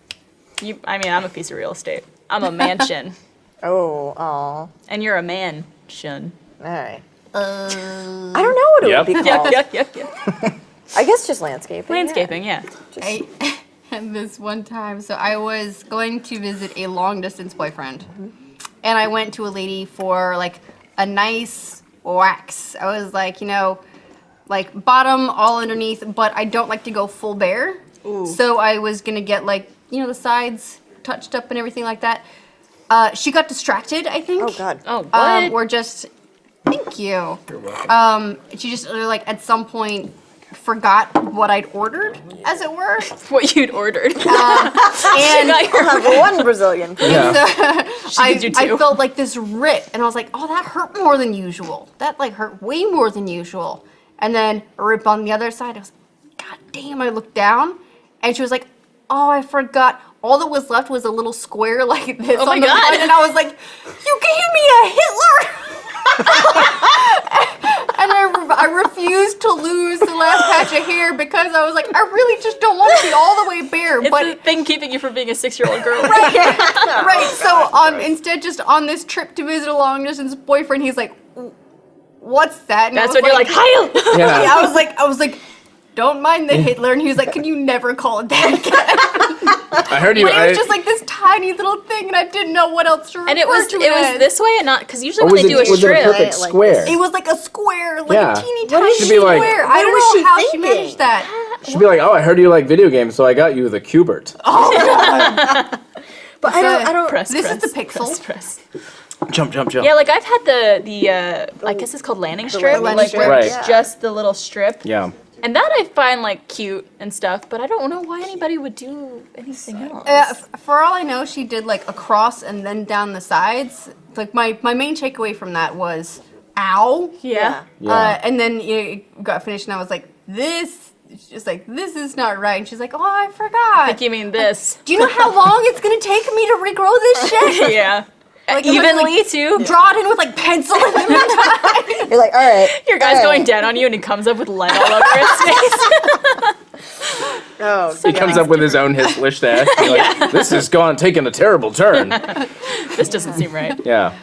Speaker 1: I'm a piece of real estate. I'm a mansion,
Speaker 2: Oh, aw.
Speaker 1: and you're a man-shun.
Speaker 2: All right. I don't know what it
Speaker 3: Yep.
Speaker 2: would be called.
Speaker 1: Yeah.
Speaker 2: I guess just landscaping.
Speaker 1: Landscaping, yeah.
Speaker 4: I had this one time. So I was going to visit a long distance boyfriend, and I went to a lady for like a nice wax. I was like, like bottom all underneath, but I don't like to go full bare.
Speaker 1: Ooh.
Speaker 4: So I was gonna get like the sides touched up and everything like that. She got distracted, I think.
Speaker 2: Oh God.
Speaker 1: Oh, what?
Speaker 4: Or just thank you.
Speaker 3: You're welcome.
Speaker 4: She just like at some point forgot what I'd ordered, as it were.
Speaker 1: What you'd ordered.
Speaker 4: And
Speaker 2: I'll have one Brazilian.
Speaker 3: Yeah.
Speaker 1: She did you
Speaker 4: I
Speaker 1: too.
Speaker 4: felt like this rip, and I was like, oh, that hurt more than usual. That like hurt way more than usual. And then a rip on the other side. I was like, God damn, I looked down, and she was like, oh, I forgot. All that was left was a little square like this
Speaker 1: Oh my
Speaker 4: on the
Speaker 1: God.
Speaker 4: front, and I was like, you gave me a Hitler! And I refused to lose the last patch of hair because I was like, I really just don't want to be all the way bare.
Speaker 1: It's
Speaker 4: but
Speaker 1: the thing keeping you from being a 6-year-old girl.
Speaker 4: right. So instead, just on this trip to visit a long distance boyfriend, he's like, "What's that?" And I
Speaker 1: That's
Speaker 4: was
Speaker 1: when you're like, Heil!
Speaker 3: Yeah.
Speaker 4: Yeah, I was like, "Don't mind the Hitler," and he was like, "Can you never call it that again?"
Speaker 3: I heard you.
Speaker 4: But it was just like this tiny little thing, and I didn't know what else to refer
Speaker 1: And it was
Speaker 4: to it as.
Speaker 1: this way and not, because usually
Speaker 3: Or
Speaker 1: when
Speaker 3: was
Speaker 1: they do a
Speaker 3: it, was it a
Speaker 1: strip,
Speaker 3: perfect
Speaker 2: Like
Speaker 3: square?
Speaker 4: It was like a square, like
Speaker 3: Yeah.
Speaker 4: a teeny
Speaker 2: What
Speaker 4: tiny
Speaker 2: is
Speaker 3: she- Should be like-
Speaker 4: square.
Speaker 2: What
Speaker 4: I don't
Speaker 2: was
Speaker 4: know
Speaker 2: she
Speaker 4: how
Speaker 2: thinking?
Speaker 4: she managed that.
Speaker 3: Should be like, oh, I heard you like video games, so I got you the Cubert.
Speaker 2: But I don't.
Speaker 1: press,
Speaker 4: This is
Speaker 1: press,
Speaker 4: the pixel.
Speaker 1: press.
Speaker 3: Jump.
Speaker 1: Yeah, like I've had the I guess it's called landing strip,
Speaker 2: landing
Speaker 1: like
Speaker 2: strip,
Speaker 1: where
Speaker 3: Right.
Speaker 1: it's just the little strip.
Speaker 3: Yeah.
Speaker 1: And that I find like cute and stuff, but I don't know why anybody would do anything else.
Speaker 4: For all I know, she did like across and then down the sides. Like my main takeaway from that was, ow.
Speaker 1: Yeah.
Speaker 3: Yeah.
Speaker 4: And then it got finished, and I was like, this. She's like, this is not right. And she's like, oh, I forgot.
Speaker 1: Like you mean this?
Speaker 4: Do you know how long it's gonna take me to regrow this shit?
Speaker 1: Yeah.
Speaker 4: Like, it was,
Speaker 1: Evenly
Speaker 4: like,
Speaker 1: too.
Speaker 4: Draw it in with like pencil in the meantime.
Speaker 2: You're like, all right.
Speaker 1: Your guy's
Speaker 2: all right.
Speaker 1: going down on you, and he comes up with lead all over his face.
Speaker 2: Oh,
Speaker 3: He comes up with his own Hitler stash. You're like, this has taken a terrible turn.
Speaker 1: This doesn't seem right.
Speaker 3: Yeah.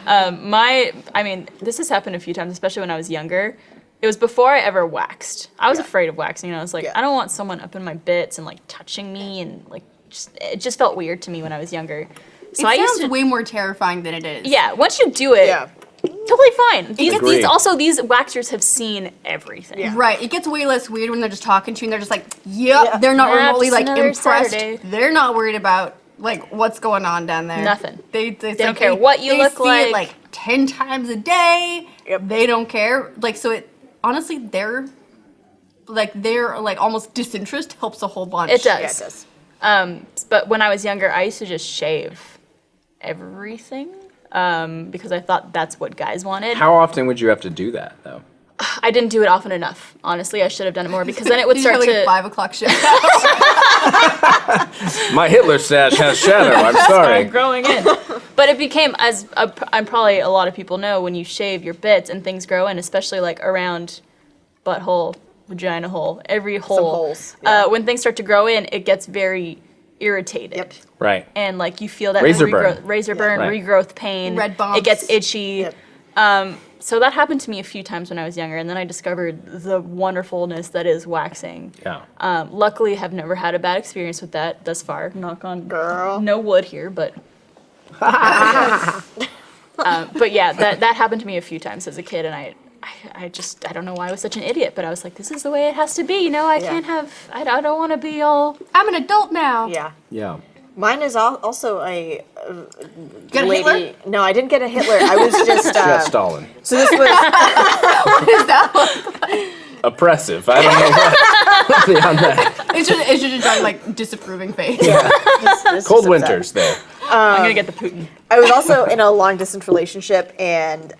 Speaker 1: This has happened a few times, especially when I was younger. It was before I ever waxed. I was afraid of waxing. I was like,
Speaker 2: Yeah.
Speaker 1: I don't want someone up in my bits and like touching me, and like it just felt weird to me when I was younger. So I
Speaker 4: It
Speaker 1: used
Speaker 4: sounds
Speaker 1: to.
Speaker 4: way more terrifying than it is.
Speaker 1: Yeah, once you do it,
Speaker 2: Yeah.
Speaker 1: totally fine. These
Speaker 3: Agree.
Speaker 1: these waxers have seen everything.
Speaker 2: Yeah.
Speaker 4: Right. It gets way less weird when they're just talking to you and they're just like, yep,
Speaker 2: Yeah.
Speaker 4: they're not
Speaker 1: Yeah,
Speaker 4: remotely
Speaker 1: just
Speaker 4: like
Speaker 1: another
Speaker 4: impressed.
Speaker 1: Saturday.
Speaker 4: They're not worried about like what's going on down there.
Speaker 1: Nothing.
Speaker 4: They
Speaker 1: don't care what you
Speaker 4: they
Speaker 1: look
Speaker 4: see
Speaker 1: like.
Speaker 4: It like 10 times a day.
Speaker 2: Yep.
Speaker 4: They don't care. Like so it honestly their almost disinterest helps a whole bunch.
Speaker 1: It does.
Speaker 2: Yeah, it does.
Speaker 1: But when I was younger, I used to just shave everything because I thought that's what guys wanted.
Speaker 3: How often would you have to do that, though?
Speaker 1: I didn't do it often enough. Honestly, I should have done it more because then it would
Speaker 4: You
Speaker 1: start
Speaker 4: have, like,
Speaker 1: to.
Speaker 4: a 5 o'clock shift.
Speaker 3: My Hitler stash has shadow. I'm
Speaker 1: started
Speaker 3: sorry.
Speaker 1: growing in. But it became, I'm probably a lot of people know, when you shave your bits and things grow in, especially like around butthole, vagina hole, every hole.
Speaker 2: holes, yeah.
Speaker 1: When things start to grow in, it gets very irritated.
Speaker 2: Yep.
Speaker 3: Right.
Speaker 1: And like you feel that
Speaker 3: Razor
Speaker 1: regrowth,
Speaker 3: burn.
Speaker 1: razor burn,
Speaker 3: Right.
Speaker 1: regrowth pain.
Speaker 4: Red bumps.
Speaker 1: It gets itchy.
Speaker 2: Yep.
Speaker 1: So that happened to me a few times when I was younger, and then I discovered the wonderfulness that is waxing.
Speaker 3: Yeah.
Speaker 1: Luckily, have never had a bad experience with that thus far. Knock on
Speaker 2: Girl.
Speaker 1: no wood here, but. But yeah, that happened to me a few times as a kid, and I don't know why I was such an idiot, but I was like, this is the way it has to be, you know. I can't have. I don't want to be all.
Speaker 4: I'm an adult now.
Speaker 2: Yeah.
Speaker 3: Yeah.
Speaker 2: Mine is also a
Speaker 4: Got a
Speaker 2: lady.
Speaker 4: Hitler?
Speaker 2: No, I didn't get a Hitler. I was just.
Speaker 3: Yeah, Stalin.
Speaker 2: So this was.
Speaker 3: Oppressive. I don't know what beyond that.
Speaker 4: It's just a giant, like, disapproving face.
Speaker 2: Just
Speaker 3: Cold
Speaker 2: upset.
Speaker 3: winters there.
Speaker 1: I'm gonna get the Putin.
Speaker 2: I was also in a long distance relationship, and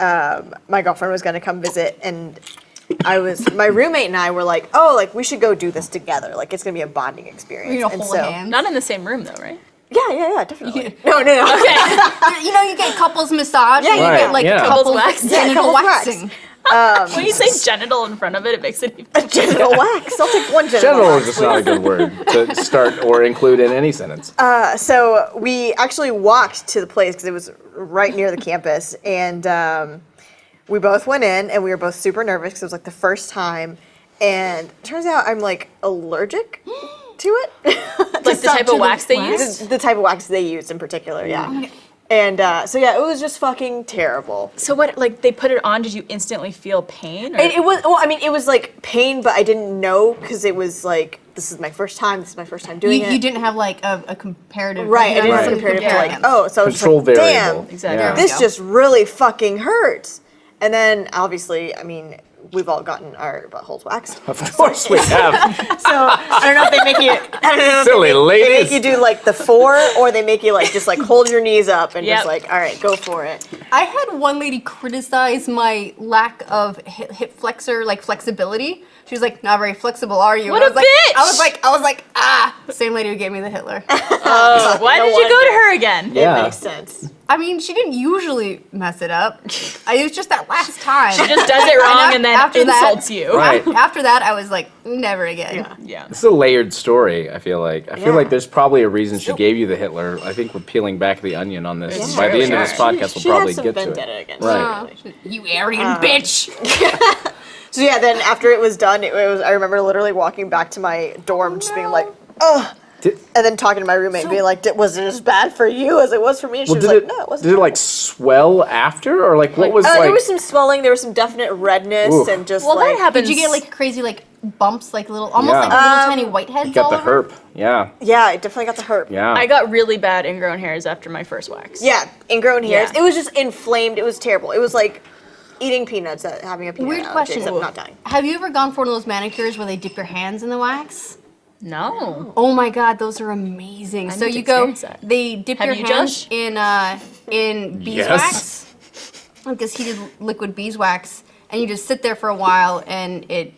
Speaker 2: my girlfriend was going to come visit, and my roommate and I were like, oh, like we should go do this together. Like it's going to be a bonding experience.
Speaker 4: You're gonna
Speaker 2: And
Speaker 4: hold
Speaker 2: so,
Speaker 4: hands.
Speaker 1: Not in the same room though, right?
Speaker 2: Yeah, definitely.
Speaker 4: Yeah.
Speaker 2: No.
Speaker 1: Okay.
Speaker 4: You know, you get couples massage.
Speaker 2: Yeah,
Speaker 4: and you
Speaker 3: Right,
Speaker 4: get like
Speaker 3: yeah.
Speaker 4: couples
Speaker 1: Couples wax.
Speaker 2: Yeah,
Speaker 4: genital
Speaker 2: couples wax.
Speaker 4: waxing.
Speaker 1: When you say genital in front of it, it makes it even
Speaker 2: Genital wax. I'll take one genital
Speaker 3: General
Speaker 2: wax.
Speaker 3: is just not a good word to start or include in any sentence.
Speaker 2: So we actually walked to the place because it was right near the campus, and we both went in, and we were both super nervous because it was like the first time. And it turns out I'm like allergic to it.
Speaker 1: like the type of wax they use.
Speaker 2: The type of wax they used in particular, yeah. And so yeah, it was just fucking terrible.
Speaker 1: So what? Like they put it on? Did you instantly feel pain? Or?
Speaker 2: It was, well, I mean, it was like pain, but I didn't know because it was like, this is my first time doing it.
Speaker 4: You didn't have like a comparative.
Speaker 2: Right, I didn't have
Speaker 3: Right.
Speaker 2: a comparative to like,
Speaker 4: Yeah.
Speaker 2: oh, so I was just
Speaker 3: Control
Speaker 2: like,
Speaker 3: variable.
Speaker 2: damn,
Speaker 1: Exactly.
Speaker 3: Yeah.
Speaker 2: this
Speaker 4: go.
Speaker 2: just really fucking hurts. And then obviously, I mean, we've all gotten our buttholes waxed.
Speaker 3: Of course we have.
Speaker 2: So I don't know if they make you, I don't know if
Speaker 3: Silly
Speaker 2: they
Speaker 3: ladies.
Speaker 2: make you do like the 4, or they make you like just like hold your knees up and
Speaker 1: Yep.
Speaker 2: just like, all right, go for it.
Speaker 4: I had one lady criticize my lack of hip flexor like flexibility. She was like, "Not very flexible, are you?"
Speaker 1: What
Speaker 4: And
Speaker 1: a bitch!
Speaker 4: I was like, ah. Same lady who gave me the Hitler.
Speaker 1: Oh, why
Speaker 2: No
Speaker 1: did you go to
Speaker 2: wonder.
Speaker 1: her again?
Speaker 3: Yeah.
Speaker 2: It makes sense.
Speaker 4: I mean, she didn't usually mess it up. It was just that last time.
Speaker 1: She just does it wrong and then
Speaker 4: after that-
Speaker 1: insults you.
Speaker 3: Right.
Speaker 4: After that, I was like, never again.
Speaker 2: Yeah.
Speaker 1: Yeah.
Speaker 3: This is a layered story, I feel like. I feel
Speaker 2: Yeah.
Speaker 3: like there's probably a reason she gave you the Hitler. I think we're peeling back the onion on this.
Speaker 1: It's
Speaker 3: By the
Speaker 1: true,
Speaker 3: end of this
Speaker 1: sure.
Speaker 3: podcast, we'll
Speaker 2: She
Speaker 3: probably
Speaker 2: had some
Speaker 3: get to
Speaker 2: vendetta
Speaker 3: it.
Speaker 2: against
Speaker 3: Right.
Speaker 2: her.
Speaker 4: You Aryan bitch.
Speaker 2: So yeah, then after it was done, it was, I remember literally walking back to my dorm, just being like, ugh.
Speaker 3: Did-
Speaker 2: And then talking to my roommate, being like, was it as bad for you as it was for me? And she
Speaker 3: Well,
Speaker 2: was
Speaker 3: did
Speaker 2: like,
Speaker 3: it,
Speaker 2: no, it wasn't.
Speaker 3: did it like swell after? Or like what was like.
Speaker 2: There was some swelling, there was some definite redness,
Speaker 3: Oof.
Speaker 2: and just
Speaker 1: Well,
Speaker 2: like,
Speaker 1: that happens.
Speaker 4: Did you get like crazy like bumps, like little, almost
Speaker 3: Yeah.
Speaker 4: like little tiny whiteheads
Speaker 3: You got
Speaker 4: all
Speaker 3: the
Speaker 4: over?
Speaker 3: herp. Yeah.
Speaker 2: yeah, I definitely got the herp.
Speaker 3: Yeah.
Speaker 1: I got really bad ingrown hairs after my first wax.
Speaker 2: Yeah, ingrown hairs.
Speaker 1: Yeah.
Speaker 2: It was just inflamed. It was terrible. It was like eating peanuts, having a peanut
Speaker 4: Weird
Speaker 2: allergy,
Speaker 4: question.
Speaker 2: except not dying.
Speaker 4: Have you ever gone for one of those manicures where they dip your hands in the wax?
Speaker 1: No.
Speaker 4: Oh my god, those are amazing. So
Speaker 1: need to
Speaker 4: you go,
Speaker 1: experience that.
Speaker 4: they dip
Speaker 1: Have
Speaker 4: your
Speaker 1: you,
Speaker 4: hands
Speaker 1: Josh?
Speaker 4: in beeswax, like this heated liquid beeswax, and you just sit there for a while, and it,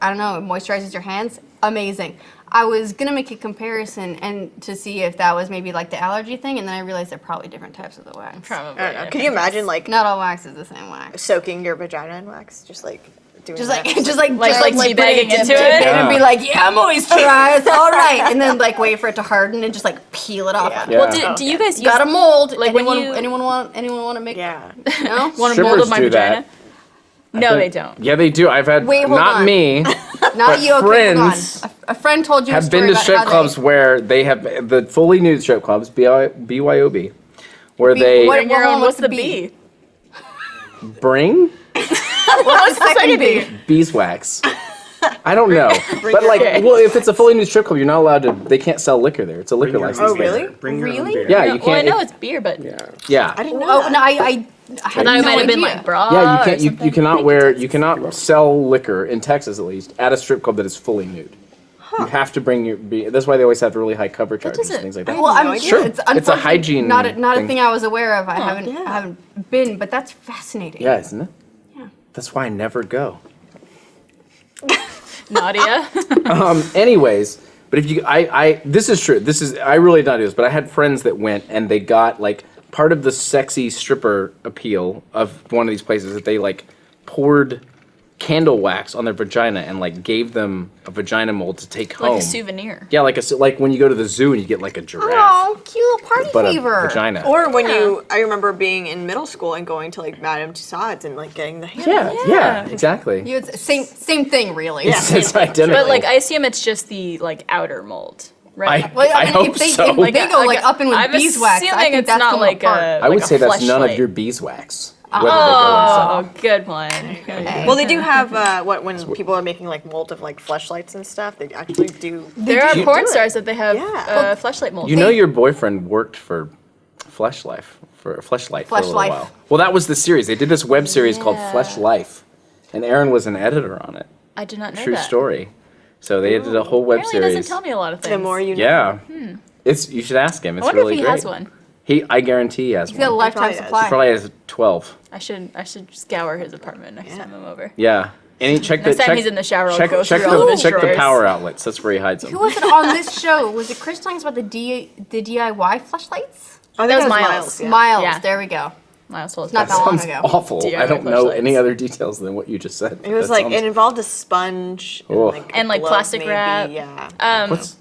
Speaker 4: I don't know, it moisturizes your hands. Amazing. I was gonna make a comparison and to see if that was maybe like the allergy thing, and then I realized they're probably different types of the wax.
Speaker 1: Probably.
Speaker 2: I don't know. Could you imagine like
Speaker 4: Not all wax is the same wax.
Speaker 2: soaking your vagina in wax? Just like doing
Speaker 4: Just
Speaker 2: that.
Speaker 4: like, just like,
Speaker 1: Like
Speaker 4: just
Speaker 1: teabagging
Speaker 4: put
Speaker 1: into
Speaker 4: dip
Speaker 1: it?
Speaker 4: in
Speaker 3: Yeah.
Speaker 4: and be like, yeah, moisturize, all right, and then like wait for it to harden and just like peel it off.
Speaker 2: Yeah.
Speaker 3: Yeah.
Speaker 1: Well, do you guys use
Speaker 4: Got a mold.
Speaker 1: Like, when
Speaker 4: anyone
Speaker 1: you-
Speaker 4: want to make?
Speaker 2: Yeah.
Speaker 4: No.
Speaker 1: want a mold of
Speaker 3: Strippers
Speaker 1: my
Speaker 3: do
Speaker 1: vagina?
Speaker 3: that.
Speaker 1: No, they don't.
Speaker 3: Yeah, they do. I've had,
Speaker 4: Wait, hold
Speaker 3: not
Speaker 4: on.
Speaker 3: me,
Speaker 4: Not
Speaker 3: but
Speaker 4: you. Okay, hold
Speaker 3: friends
Speaker 4: on. A friend told you a
Speaker 3: have
Speaker 4: story
Speaker 3: been to
Speaker 4: about
Speaker 3: strip
Speaker 4: how
Speaker 3: clubs
Speaker 4: they,
Speaker 3: where they have the fully nude strip clubs, BYOB, where
Speaker 4: Be-
Speaker 3: they
Speaker 4: what-
Speaker 1: Bring your own.
Speaker 4: what's
Speaker 1: What's the
Speaker 4: the
Speaker 1: B?
Speaker 3: bring
Speaker 1: What's the second B?
Speaker 3: beeswax. I don't know, but like, well, if it's a fully nude strip club, you're not allowed to. They can't sell liquor there. It's a liquor license.
Speaker 2: Oh,
Speaker 3: there.
Speaker 2: really?
Speaker 5: Bring your own
Speaker 4: Really?
Speaker 5: beer.
Speaker 3: Yeah, you
Speaker 1: Well, I
Speaker 3: can't.
Speaker 1: know it's beer, but
Speaker 3: yeah.
Speaker 2: I didn't know
Speaker 4: Oh
Speaker 2: that.
Speaker 4: no, I
Speaker 1: I
Speaker 4: had
Speaker 1: thought it
Speaker 4: no
Speaker 1: might have been
Speaker 4: idea.
Speaker 1: like bra.
Speaker 3: Yeah, you
Speaker 1: or
Speaker 3: can't. You
Speaker 1: something.
Speaker 3: cannot wear. You cannot sell liquor in Texas, at least, at a strip club that is fully nude. You have to bring your. That's why they always have really high cover charges and
Speaker 1: doesn't-
Speaker 3: things like that.
Speaker 4: Well, I'm
Speaker 2: No idea.
Speaker 4: sure
Speaker 3: It's a
Speaker 4: unfortunately
Speaker 3: hygiene
Speaker 4: Not a
Speaker 3: thing.
Speaker 4: thing I was aware of. I
Speaker 2: yeah.
Speaker 4: haven't been, but that's fascinating.
Speaker 3: Yeah, isn't it?
Speaker 4: Yeah.
Speaker 3: That's why I never go.
Speaker 1: Nadia.
Speaker 3: Anyways, but if you, this is true. I really did not do this, but I had friends that went and they got like part of the sexy stripper appeal of one of these places that they like poured candle wax on their vagina and like gave them a vagina mold to take home.
Speaker 1: Like a souvenir.
Speaker 3: Yeah, like when you go to the zoo and you get like a giraffe,
Speaker 4: Oh, cute little party
Speaker 3: but
Speaker 4: favor.
Speaker 3: a vagina.
Speaker 2: Or when I remember being in middle school and going to like Madame Tussauds and like getting the hand.
Speaker 3: yeah, exactly.
Speaker 4: You, it's same thing, really.
Speaker 3: It's identical.
Speaker 1: But like, I assume it's just the like outer mold, right?
Speaker 4: Well,
Speaker 3: I hope
Speaker 4: if they,
Speaker 3: so.
Speaker 4: If they go like up in with
Speaker 1: I'm
Speaker 4: beeswax, I
Speaker 1: assuming
Speaker 4: think
Speaker 1: it's
Speaker 4: that's
Speaker 1: not
Speaker 4: come
Speaker 1: like
Speaker 4: apart.
Speaker 3: I would
Speaker 1: like a
Speaker 3: say that's none of
Speaker 1: fleshlight.
Speaker 3: your beeswax.
Speaker 1: Oh, good one.
Speaker 2: Well, they do have when people are making like mold of like fleshlights and stuff. They actually do.
Speaker 1: There are
Speaker 3: You
Speaker 1: porn
Speaker 2: do it.
Speaker 1: stars that they have
Speaker 2: Yeah.
Speaker 1: fleshlight mold.
Speaker 3: You know your boyfriend worked for Fleshlight for a little
Speaker 4: Life.
Speaker 3: while. Well, that was the series. They did this web series called Flesh Life, and Aaron was an editor on it.
Speaker 1: I did not know
Speaker 3: True
Speaker 1: that.
Speaker 3: story. So they did a whole web
Speaker 1: Apparently
Speaker 3: series.
Speaker 1: doesn't tell me a lot of things.
Speaker 2: The more you know.
Speaker 3: Yeah, it's you should ask him. It's
Speaker 1: I wonder
Speaker 3: really
Speaker 1: if he
Speaker 3: great.
Speaker 1: has one.
Speaker 3: I guarantee he has
Speaker 4: He's got a
Speaker 3: one.
Speaker 4: lifetime
Speaker 2: probably
Speaker 4: supply.
Speaker 3: He probably has 12.
Speaker 1: I should scour his apartment next time I'm over.
Speaker 3: Yeah. And he check
Speaker 1: Next
Speaker 3: the
Speaker 1: time
Speaker 3: check,
Speaker 1: he's in the shower, I'll
Speaker 3: check,
Speaker 1: go
Speaker 3: check
Speaker 1: through all of
Speaker 3: the
Speaker 1: his
Speaker 3: check the
Speaker 1: drawers.
Speaker 3: power outlets. That's where he hides them.
Speaker 4: Who was it on this show? Was it Chris talking about the DIY flashlights?
Speaker 2: I think
Speaker 1: That was
Speaker 2: it
Speaker 1: Miles.
Speaker 2: Yeah.
Speaker 4: Miles.
Speaker 1: Yeah.
Speaker 4: There we go.
Speaker 1: I also was
Speaker 4: Not that long
Speaker 3: Sounds
Speaker 4: ago.
Speaker 3: awful.
Speaker 1: DIY
Speaker 3: I don't know
Speaker 1: fleshlights.
Speaker 3: any other details than what you just said.
Speaker 2: It was
Speaker 3: That
Speaker 2: like
Speaker 3: sounds-
Speaker 2: it involved a sponge and
Speaker 3: Oh.
Speaker 2: like a
Speaker 1: And, like,
Speaker 2: glove,
Speaker 1: plastic
Speaker 2: maybe,
Speaker 1: wrap.
Speaker 2: Yeah.
Speaker 3: What's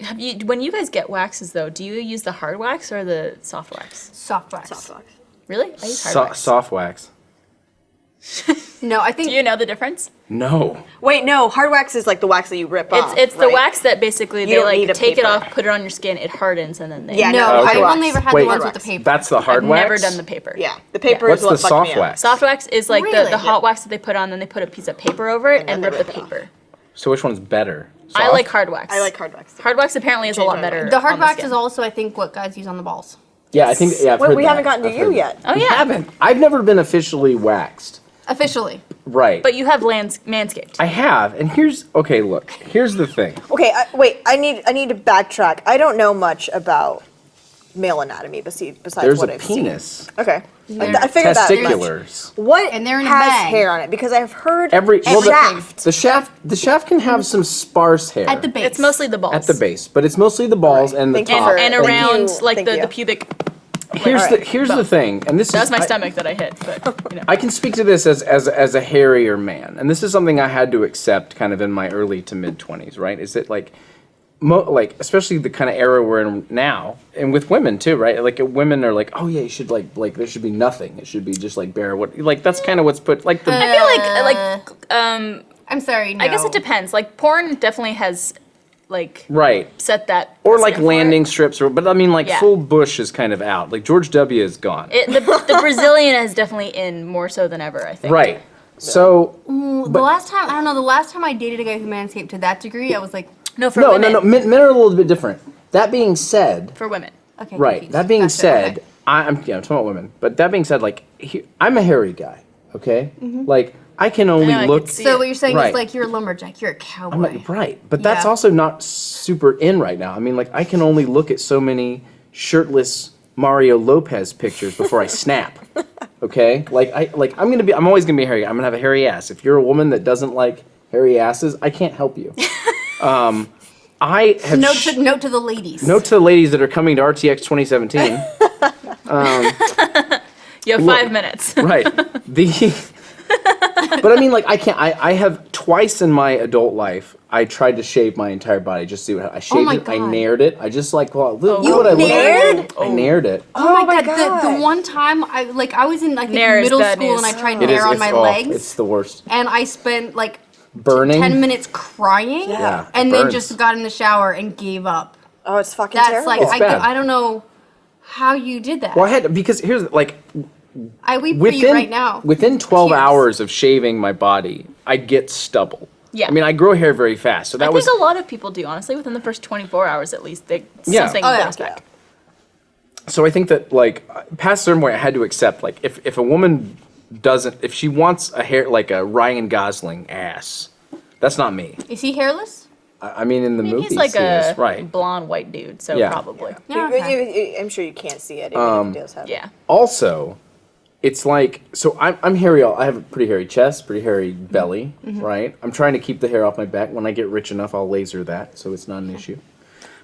Speaker 1: Have you, when you guys get waxes though, do you use the hard wax or the soft wax?
Speaker 4: Soft wax.
Speaker 2: Soft wax.
Speaker 1: Really? I use hard wax.
Speaker 3: soft wax?
Speaker 4: No, I think
Speaker 1: Do you know the difference?
Speaker 3: No.
Speaker 2: Wait, no. Hard wax is like the wax that you rip off.
Speaker 1: It's the
Speaker 2: right?
Speaker 1: wax that basically they
Speaker 2: don't
Speaker 1: like
Speaker 2: need a
Speaker 1: take it
Speaker 2: paper.
Speaker 1: off, put it on your skin, it hardens, and then they.
Speaker 2: Yeah,
Speaker 4: no.
Speaker 2: no,
Speaker 4: I've
Speaker 2: hard
Speaker 4: only
Speaker 2: wax.
Speaker 4: ever had
Speaker 3: Wait.
Speaker 4: the ones
Speaker 2: Hard
Speaker 4: with the
Speaker 2: wax.
Speaker 4: paper.
Speaker 3: That's the hard
Speaker 1: I've
Speaker 3: wax?
Speaker 1: never done the paper.
Speaker 2: Yeah, the paper
Speaker 3: What's
Speaker 2: is what
Speaker 3: the
Speaker 2: fucked
Speaker 3: soft
Speaker 2: me up.
Speaker 3: wax?
Speaker 1: Soft wax is like
Speaker 4: Really?
Speaker 1: the hot wax that they put on, then they put a piece of paper over it
Speaker 2: And
Speaker 1: and
Speaker 2: then
Speaker 1: rip
Speaker 2: they
Speaker 1: the
Speaker 2: rip it
Speaker 1: paper.
Speaker 3: So which one's better?
Speaker 1: I
Speaker 3: Soft?
Speaker 1: like hard wax.
Speaker 2: I like hard wax. Too.
Speaker 1: Hard wax apparently is a lot
Speaker 2: Change my
Speaker 1: better.
Speaker 2: mind.
Speaker 4: The hard
Speaker 1: on
Speaker 4: wax
Speaker 1: skin.
Speaker 4: is also, I think, what guys use on the balls.
Speaker 3: Yeah, I think. Yeah, I've
Speaker 2: Wait,
Speaker 3: heard
Speaker 2: we
Speaker 3: that.
Speaker 2: haven't gotten to
Speaker 3: I've
Speaker 2: you
Speaker 3: heard
Speaker 2: yet.
Speaker 1: Oh
Speaker 3: We
Speaker 1: yeah,
Speaker 3: haven't. I've never been officially waxed.
Speaker 4: Officially.
Speaker 3: Right.
Speaker 1: but you have manscaped.
Speaker 3: I have, and here's okay. Look, here's the thing.
Speaker 2: Okay, wait. I need to backtrack. I don't know much about male anatomy besides
Speaker 3: There's
Speaker 2: what
Speaker 3: a
Speaker 2: I've
Speaker 3: penis,
Speaker 2: seen. Okay, I figured that much.
Speaker 3: testiculars.
Speaker 2: What
Speaker 4: And they're in a
Speaker 2: has
Speaker 4: bag.
Speaker 2: hair on it? Because I've heard
Speaker 3: The
Speaker 2: shaft.
Speaker 3: the shaft can have some sparse hair
Speaker 4: At the base.
Speaker 1: It's mostly the balls.
Speaker 3: at the base, but it's mostly the balls
Speaker 2: Right.
Speaker 3: and the
Speaker 2: Thank you
Speaker 3: top.
Speaker 2: for-
Speaker 1: and
Speaker 2: Thank
Speaker 1: around
Speaker 2: you.
Speaker 1: like
Speaker 2: Thank
Speaker 1: the
Speaker 2: you.
Speaker 1: pubic.
Speaker 3: Here's
Speaker 2: Alright.
Speaker 3: the here's the thing, and this
Speaker 1: That was
Speaker 3: is
Speaker 1: my
Speaker 3: I-
Speaker 1: stomach that I hit, but you know.
Speaker 3: I can speak to this as a hairier man, and this is something I had to accept kind of in my early to mid 20s, right? Is that like, like especially the kind of era we're in now, and with women too, right? Like women are like, oh yeah, you should like there should be nothing. It should be just like bare. What like that's kind of what's put like the
Speaker 1: I feel like
Speaker 4: I'm sorry, no.
Speaker 1: I guess it depends. Like porn definitely has like
Speaker 3: right.
Speaker 1: set that
Speaker 3: Or like
Speaker 1: precedent for
Speaker 3: landing
Speaker 1: it.
Speaker 3: strips, but I mean like
Speaker 1: Yeah.
Speaker 3: full bush is kind of out. Like George W is gone.
Speaker 1: The Brazilian is definitely in more so than ever, I think.
Speaker 3: Right. So
Speaker 4: the last time, I don't know, the last time I dated a guy who manscaped to that degree, I was like,
Speaker 1: No, for
Speaker 3: no,
Speaker 1: women.
Speaker 3: no, no. Men are a little bit different. That being said,
Speaker 1: For women.
Speaker 4: okay.
Speaker 3: right.
Speaker 4: confused.
Speaker 3: That being
Speaker 4: Gotcha,
Speaker 3: said,
Speaker 4: okay.
Speaker 3: I'm talking about women. But that being said, like I'm a hairy guy. Okay. Like I can only
Speaker 1: I
Speaker 3: look.
Speaker 1: could see
Speaker 4: So
Speaker 1: it.
Speaker 4: what you're saying
Speaker 3: Right.
Speaker 4: is like you're a lumberjack, you're a cowboy.
Speaker 3: I'm like, right. But that's
Speaker 4: Yeah.
Speaker 3: also not super in right now. I mean, like I can only look at so many shirtless Mario Lopez pictures before I snap. Okay. I'm always gonna be hairy. I'm gonna have a hairy ass. If you're a woman that doesn't like hairy asses, I can't help you. I have
Speaker 4: Note to the ladies.
Speaker 3: note to the ladies that are coming to RTX 2017.
Speaker 1: You have
Speaker 3: Look.
Speaker 1: 5 minutes.
Speaker 3: Right. But I mean, like, I can't. I have twice in my adult life. I tried to shave my entire body just to see what I shaved
Speaker 4: my
Speaker 3: it. I
Speaker 4: God.
Speaker 3: nared it. I just like, well, look
Speaker 1: You
Speaker 3: what I
Speaker 2: nared?
Speaker 3: look like. I nared it.
Speaker 4: Oh my
Speaker 2: my
Speaker 4: god, the
Speaker 2: God.
Speaker 4: one time I was in like
Speaker 1: Nair is
Speaker 4: middle
Speaker 1: bad
Speaker 4: school
Speaker 1: news.
Speaker 4: and I tried
Speaker 3: It
Speaker 4: nair
Speaker 3: is.
Speaker 4: on
Speaker 3: It's,
Speaker 4: my
Speaker 3: oh,
Speaker 4: legs
Speaker 3: it's the worst.
Speaker 4: and I spent like
Speaker 3: Burning.
Speaker 4: 10 minutes crying
Speaker 3: Yeah, it
Speaker 4: and then
Speaker 3: burns.
Speaker 4: just got in the shower and gave up.
Speaker 2: Oh, it's fucking
Speaker 4: That's
Speaker 2: terrible.
Speaker 4: like
Speaker 3: bad.
Speaker 4: I don't know how you did that.
Speaker 3: Well, I had because here's like
Speaker 4: I weep for you
Speaker 3: within
Speaker 4: right now.
Speaker 3: within 12
Speaker 4: Tears.
Speaker 3: hours of shaving my body, I get stubble.
Speaker 1: Yeah.
Speaker 3: I mean, I grow hair very fast, so that
Speaker 1: I
Speaker 3: was
Speaker 1: think a lot of people do, honestly, within the first 24 hours at least.
Speaker 3: Yeah.
Speaker 1: Something
Speaker 4: Oh, yeah.
Speaker 1: comes back.
Speaker 3: so I think that like past a certain point I had to accept like if a woman doesn't if she wants a hair like a Ryan Gosling ass, that's not me.
Speaker 4: Is he hairless?
Speaker 3: I mean in the
Speaker 1: I mean,
Speaker 3: movies
Speaker 1: he's like
Speaker 3: he
Speaker 1: a
Speaker 3: is, right.
Speaker 1: blonde white dude, so
Speaker 3: Yeah.
Speaker 1: probably.
Speaker 4: Yeah, okay.
Speaker 2: I'm sure you can't see it even if it does have.
Speaker 1: Yeah.
Speaker 3: Also, it's like so I'm hairy. I have a pretty hairy chest, pretty hairy belly,
Speaker 1: Mm-hmm.
Speaker 3: right? I'm trying to keep the hair off my back. When I get rich enough, I'll laser that, so it's not an issue.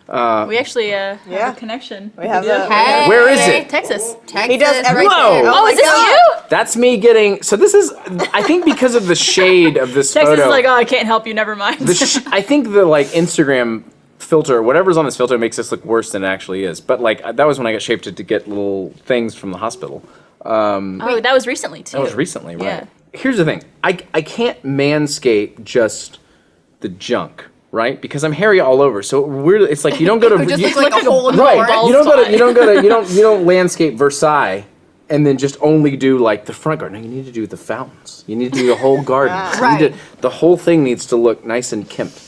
Speaker 1: We actually have
Speaker 2: Yeah.
Speaker 1: a connection.
Speaker 2: We have
Speaker 1: Yeah.
Speaker 2: a.
Speaker 4: Hey,
Speaker 3: Where is it?
Speaker 1: Texas.
Speaker 4: Texas,
Speaker 2: He does
Speaker 4: right
Speaker 2: everything.
Speaker 3: Whoa.
Speaker 4: there.
Speaker 1: Oh,
Speaker 2: my
Speaker 1: is this
Speaker 2: God.
Speaker 1: you?
Speaker 3: That's me getting. So this is. I think because of the shade of this
Speaker 1: Texas
Speaker 3: photo.
Speaker 1: is like, oh, I can't help you, never mind.
Speaker 3: I think the like Instagram filter, whatever's on this filter, makes this look worse than it actually is. But like that was when I got shaped to get little things from the hospital.
Speaker 1: Oh, that was recently, too.
Speaker 3: That was recently, right?
Speaker 1: Yeah.
Speaker 3: Here's the thing. I can't manscape just the junk, right? Because I'm hairy all over. So weird. It's like you don't go to
Speaker 4: It just
Speaker 3: you,
Speaker 4: looks like a hole in the
Speaker 3: right.
Speaker 4: floor.
Speaker 3: You don't landscape Versailles and then just only do like the front garden. No, you need to do the fountains. You need to do the whole garden. You
Speaker 4: Right.
Speaker 3: need to- the whole thing needs to look nice and kempt.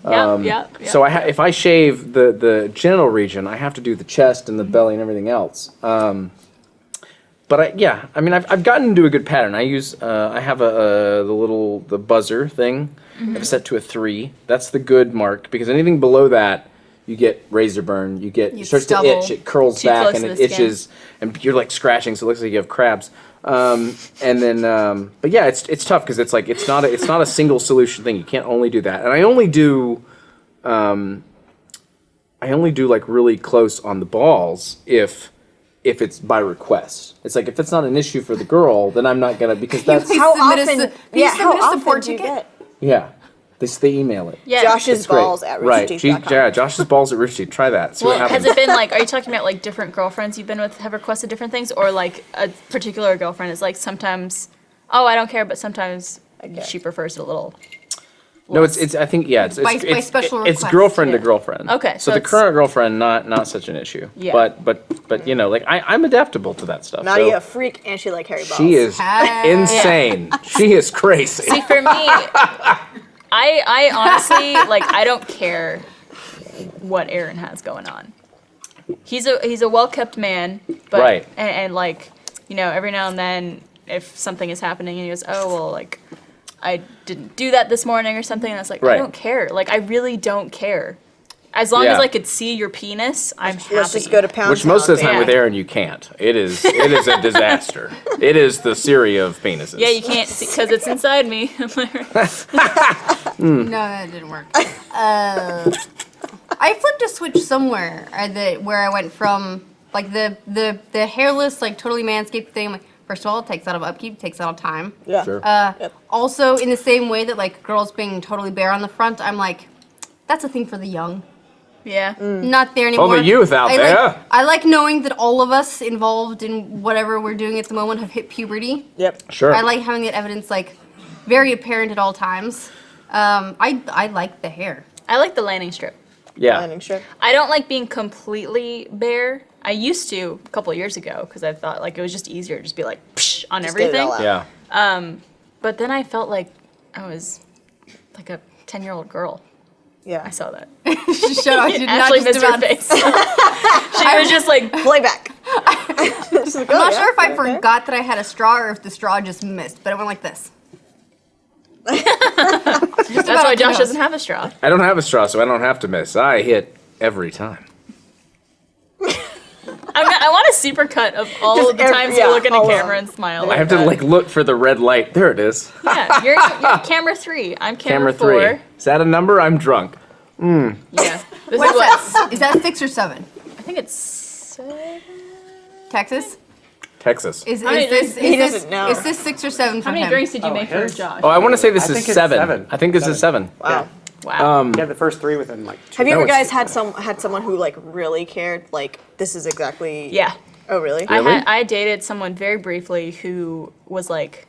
Speaker 1: Yeah.
Speaker 3: So if I shave the genital region, I have to do the chest and the belly and everything else. But I've gotten into a good pattern. I use I have the buzzer thing.
Speaker 1: Mm-hmm.
Speaker 3: I've set to a 3. That's the good mark because anything below that, you get razor burn. It starts to
Speaker 4: stubble.
Speaker 3: itch. It curls
Speaker 1: Too
Speaker 3: back
Speaker 1: close
Speaker 3: and
Speaker 1: to
Speaker 3: it
Speaker 1: the skin.
Speaker 3: itches, and you're like scratching, so it looks like you have crabs. But yeah, it's tough because it's like it's not a single solution thing. You can't only do that, and I only do like really close on the balls if if it's by request. It's like if it's not an issue for the girl, then I'm not gonna because that's
Speaker 2: How
Speaker 4: Submit a
Speaker 2: often?
Speaker 4: su- can you
Speaker 2: Yeah, how
Speaker 4: submit a
Speaker 2: often
Speaker 4: support
Speaker 2: do you
Speaker 4: ticket?
Speaker 2: get?
Speaker 3: yeah. They email it.
Speaker 1: Yeah.
Speaker 2: Josh's
Speaker 3: It's great.
Speaker 2: balls at
Speaker 3: Right.
Speaker 2: roosterteeth.com.
Speaker 3: Yeah, Josh's balls at Rooster Teeth. Try that. See what
Speaker 1: Well,
Speaker 3: happens.
Speaker 1: has it been like? Are you talking about like different girlfriends you've been with have requested different things, or like a particular girlfriend is like sometimes, oh, I don't care, but sometimes
Speaker 2: care.
Speaker 1: she prefers it a little.
Speaker 3: No, it's. I think yeah. It's
Speaker 4: By
Speaker 3: it's,
Speaker 4: special
Speaker 3: it's
Speaker 4: request,
Speaker 3: girlfriend to
Speaker 1: yeah.
Speaker 3: girlfriend.
Speaker 1: Okay,
Speaker 3: So
Speaker 1: so
Speaker 3: the
Speaker 1: it's-
Speaker 3: current girlfriend, not such an issue.
Speaker 1: Yeah.
Speaker 3: But you know, like I'm adaptable to that stuff.
Speaker 2: Nadia,
Speaker 3: so
Speaker 2: a freak, and she like hairy balls.
Speaker 3: she is
Speaker 4: Ah.
Speaker 3: insane. She is crazy.
Speaker 1: See, for me, I honestly like I don't care what Aaron has going on. He's a well kept man, but
Speaker 3: Right.
Speaker 1: and like you know every now and then if something is happening and he goes, oh well, like I didn't do that this morning or something, and I was like,
Speaker 3: Right.
Speaker 1: I don't care. Like I really don't care. As long
Speaker 3: Yeah.
Speaker 1: as I could see your penis, I'm happy.
Speaker 2: Let's just go to Pound
Speaker 3: Which most of the
Speaker 2: Town,
Speaker 3: time
Speaker 1: Yeah.
Speaker 3: with Aaron you can't. It is a disaster. It is the Syria of penises.
Speaker 1: Yeah, you can't see because it's inside me.
Speaker 4: No, that didn't work. I flipped a switch somewhere where I went from like the hairless, like totally manscaped thing. Like, first of all, it takes a lot of upkeep, it takes a lot of time.
Speaker 2: Yeah.
Speaker 3: Sure.
Speaker 4: Also, in the same way that like girls being totally bare on the front, I'm like, that's a thing for the young.
Speaker 1: Yeah.
Speaker 4: Not there anymore.
Speaker 3: the youth out
Speaker 4: I
Speaker 3: there.
Speaker 4: I like knowing that all of us involved in whatever we're doing at the moment have hit puberty.
Speaker 2: Yep.
Speaker 3: Sure.
Speaker 4: I like having that evidence like very apparent at all times. I like the hair.
Speaker 1: I like the landing strip.
Speaker 3: yeah.
Speaker 2: Landing strip.
Speaker 1: I don't like being completely bare. I used to a couple of years ago because I thought like it was just easier to just be like psh on
Speaker 2: Just get it
Speaker 1: everything.
Speaker 2: all out.
Speaker 3: Yeah.
Speaker 1: But then I felt like I was like a 10-year-old girl.
Speaker 2: Yeah.
Speaker 1: I saw that.
Speaker 4: Shut up! I did not
Speaker 1: Ashley
Speaker 4: just
Speaker 1: missed her
Speaker 4: about.
Speaker 1: face. She was just like,
Speaker 2: Playback. Just like,
Speaker 4: I'm
Speaker 2: oh,
Speaker 4: not
Speaker 2: yeah,
Speaker 4: sure if I
Speaker 2: okay.
Speaker 4: forgot that I had a straw or if the straw just missed, but it went like this.
Speaker 1: that's why Josh doesn't have a straw.
Speaker 3: I don't have a straw, so I don't have to miss. I hit every time.
Speaker 1: I want a super cut of all
Speaker 2: Just
Speaker 1: of the
Speaker 2: every-
Speaker 1: times
Speaker 2: yeah,
Speaker 1: you look in a
Speaker 2: all of
Speaker 1: camera
Speaker 2: them.
Speaker 1: and smile.
Speaker 3: I have to like look for the red light. There it is.
Speaker 1: Yeah, you're camera 3. I'm
Speaker 3: Camera
Speaker 1: camera
Speaker 3: 3.
Speaker 1: 4.
Speaker 3: Is that a number? I'm drunk.
Speaker 1: Yeah. This is
Speaker 4: What's
Speaker 1: what
Speaker 4: that? Is that 6 or 7?
Speaker 1: I think it's.
Speaker 4: Texas?
Speaker 3: Texas.
Speaker 4: Is
Speaker 1: How many
Speaker 4: this?
Speaker 1: drinks-
Speaker 2: He doesn't know.
Speaker 4: Is this 6 or 7 for
Speaker 1: How many
Speaker 4: him?
Speaker 1: drinks did you
Speaker 5: Oh,
Speaker 1: make for
Speaker 5: his?
Speaker 1: Josh?
Speaker 3: Oh, I want to say this
Speaker 5: I
Speaker 3: is
Speaker 5: think it's
Speaker 3: 7.
Speaker 5: seven.
Speaker 3: I think this is 7.
Speaker 2: Wow.
Speaker 1: Wow.
Speaker 5: Yeah, the first 3 within like 2.
Speaker 2: Have you
Speaker 3: No,
Speaker 2: ever
Speaker 3: it's-
Speaker 2: guys had someone who like really cared? Like this is exactly.
Speaker 1: Yeah.
Speaker 2: Oh really?
Speaker 3: Really?
Speaker 1: I dated someone very briefly who was like,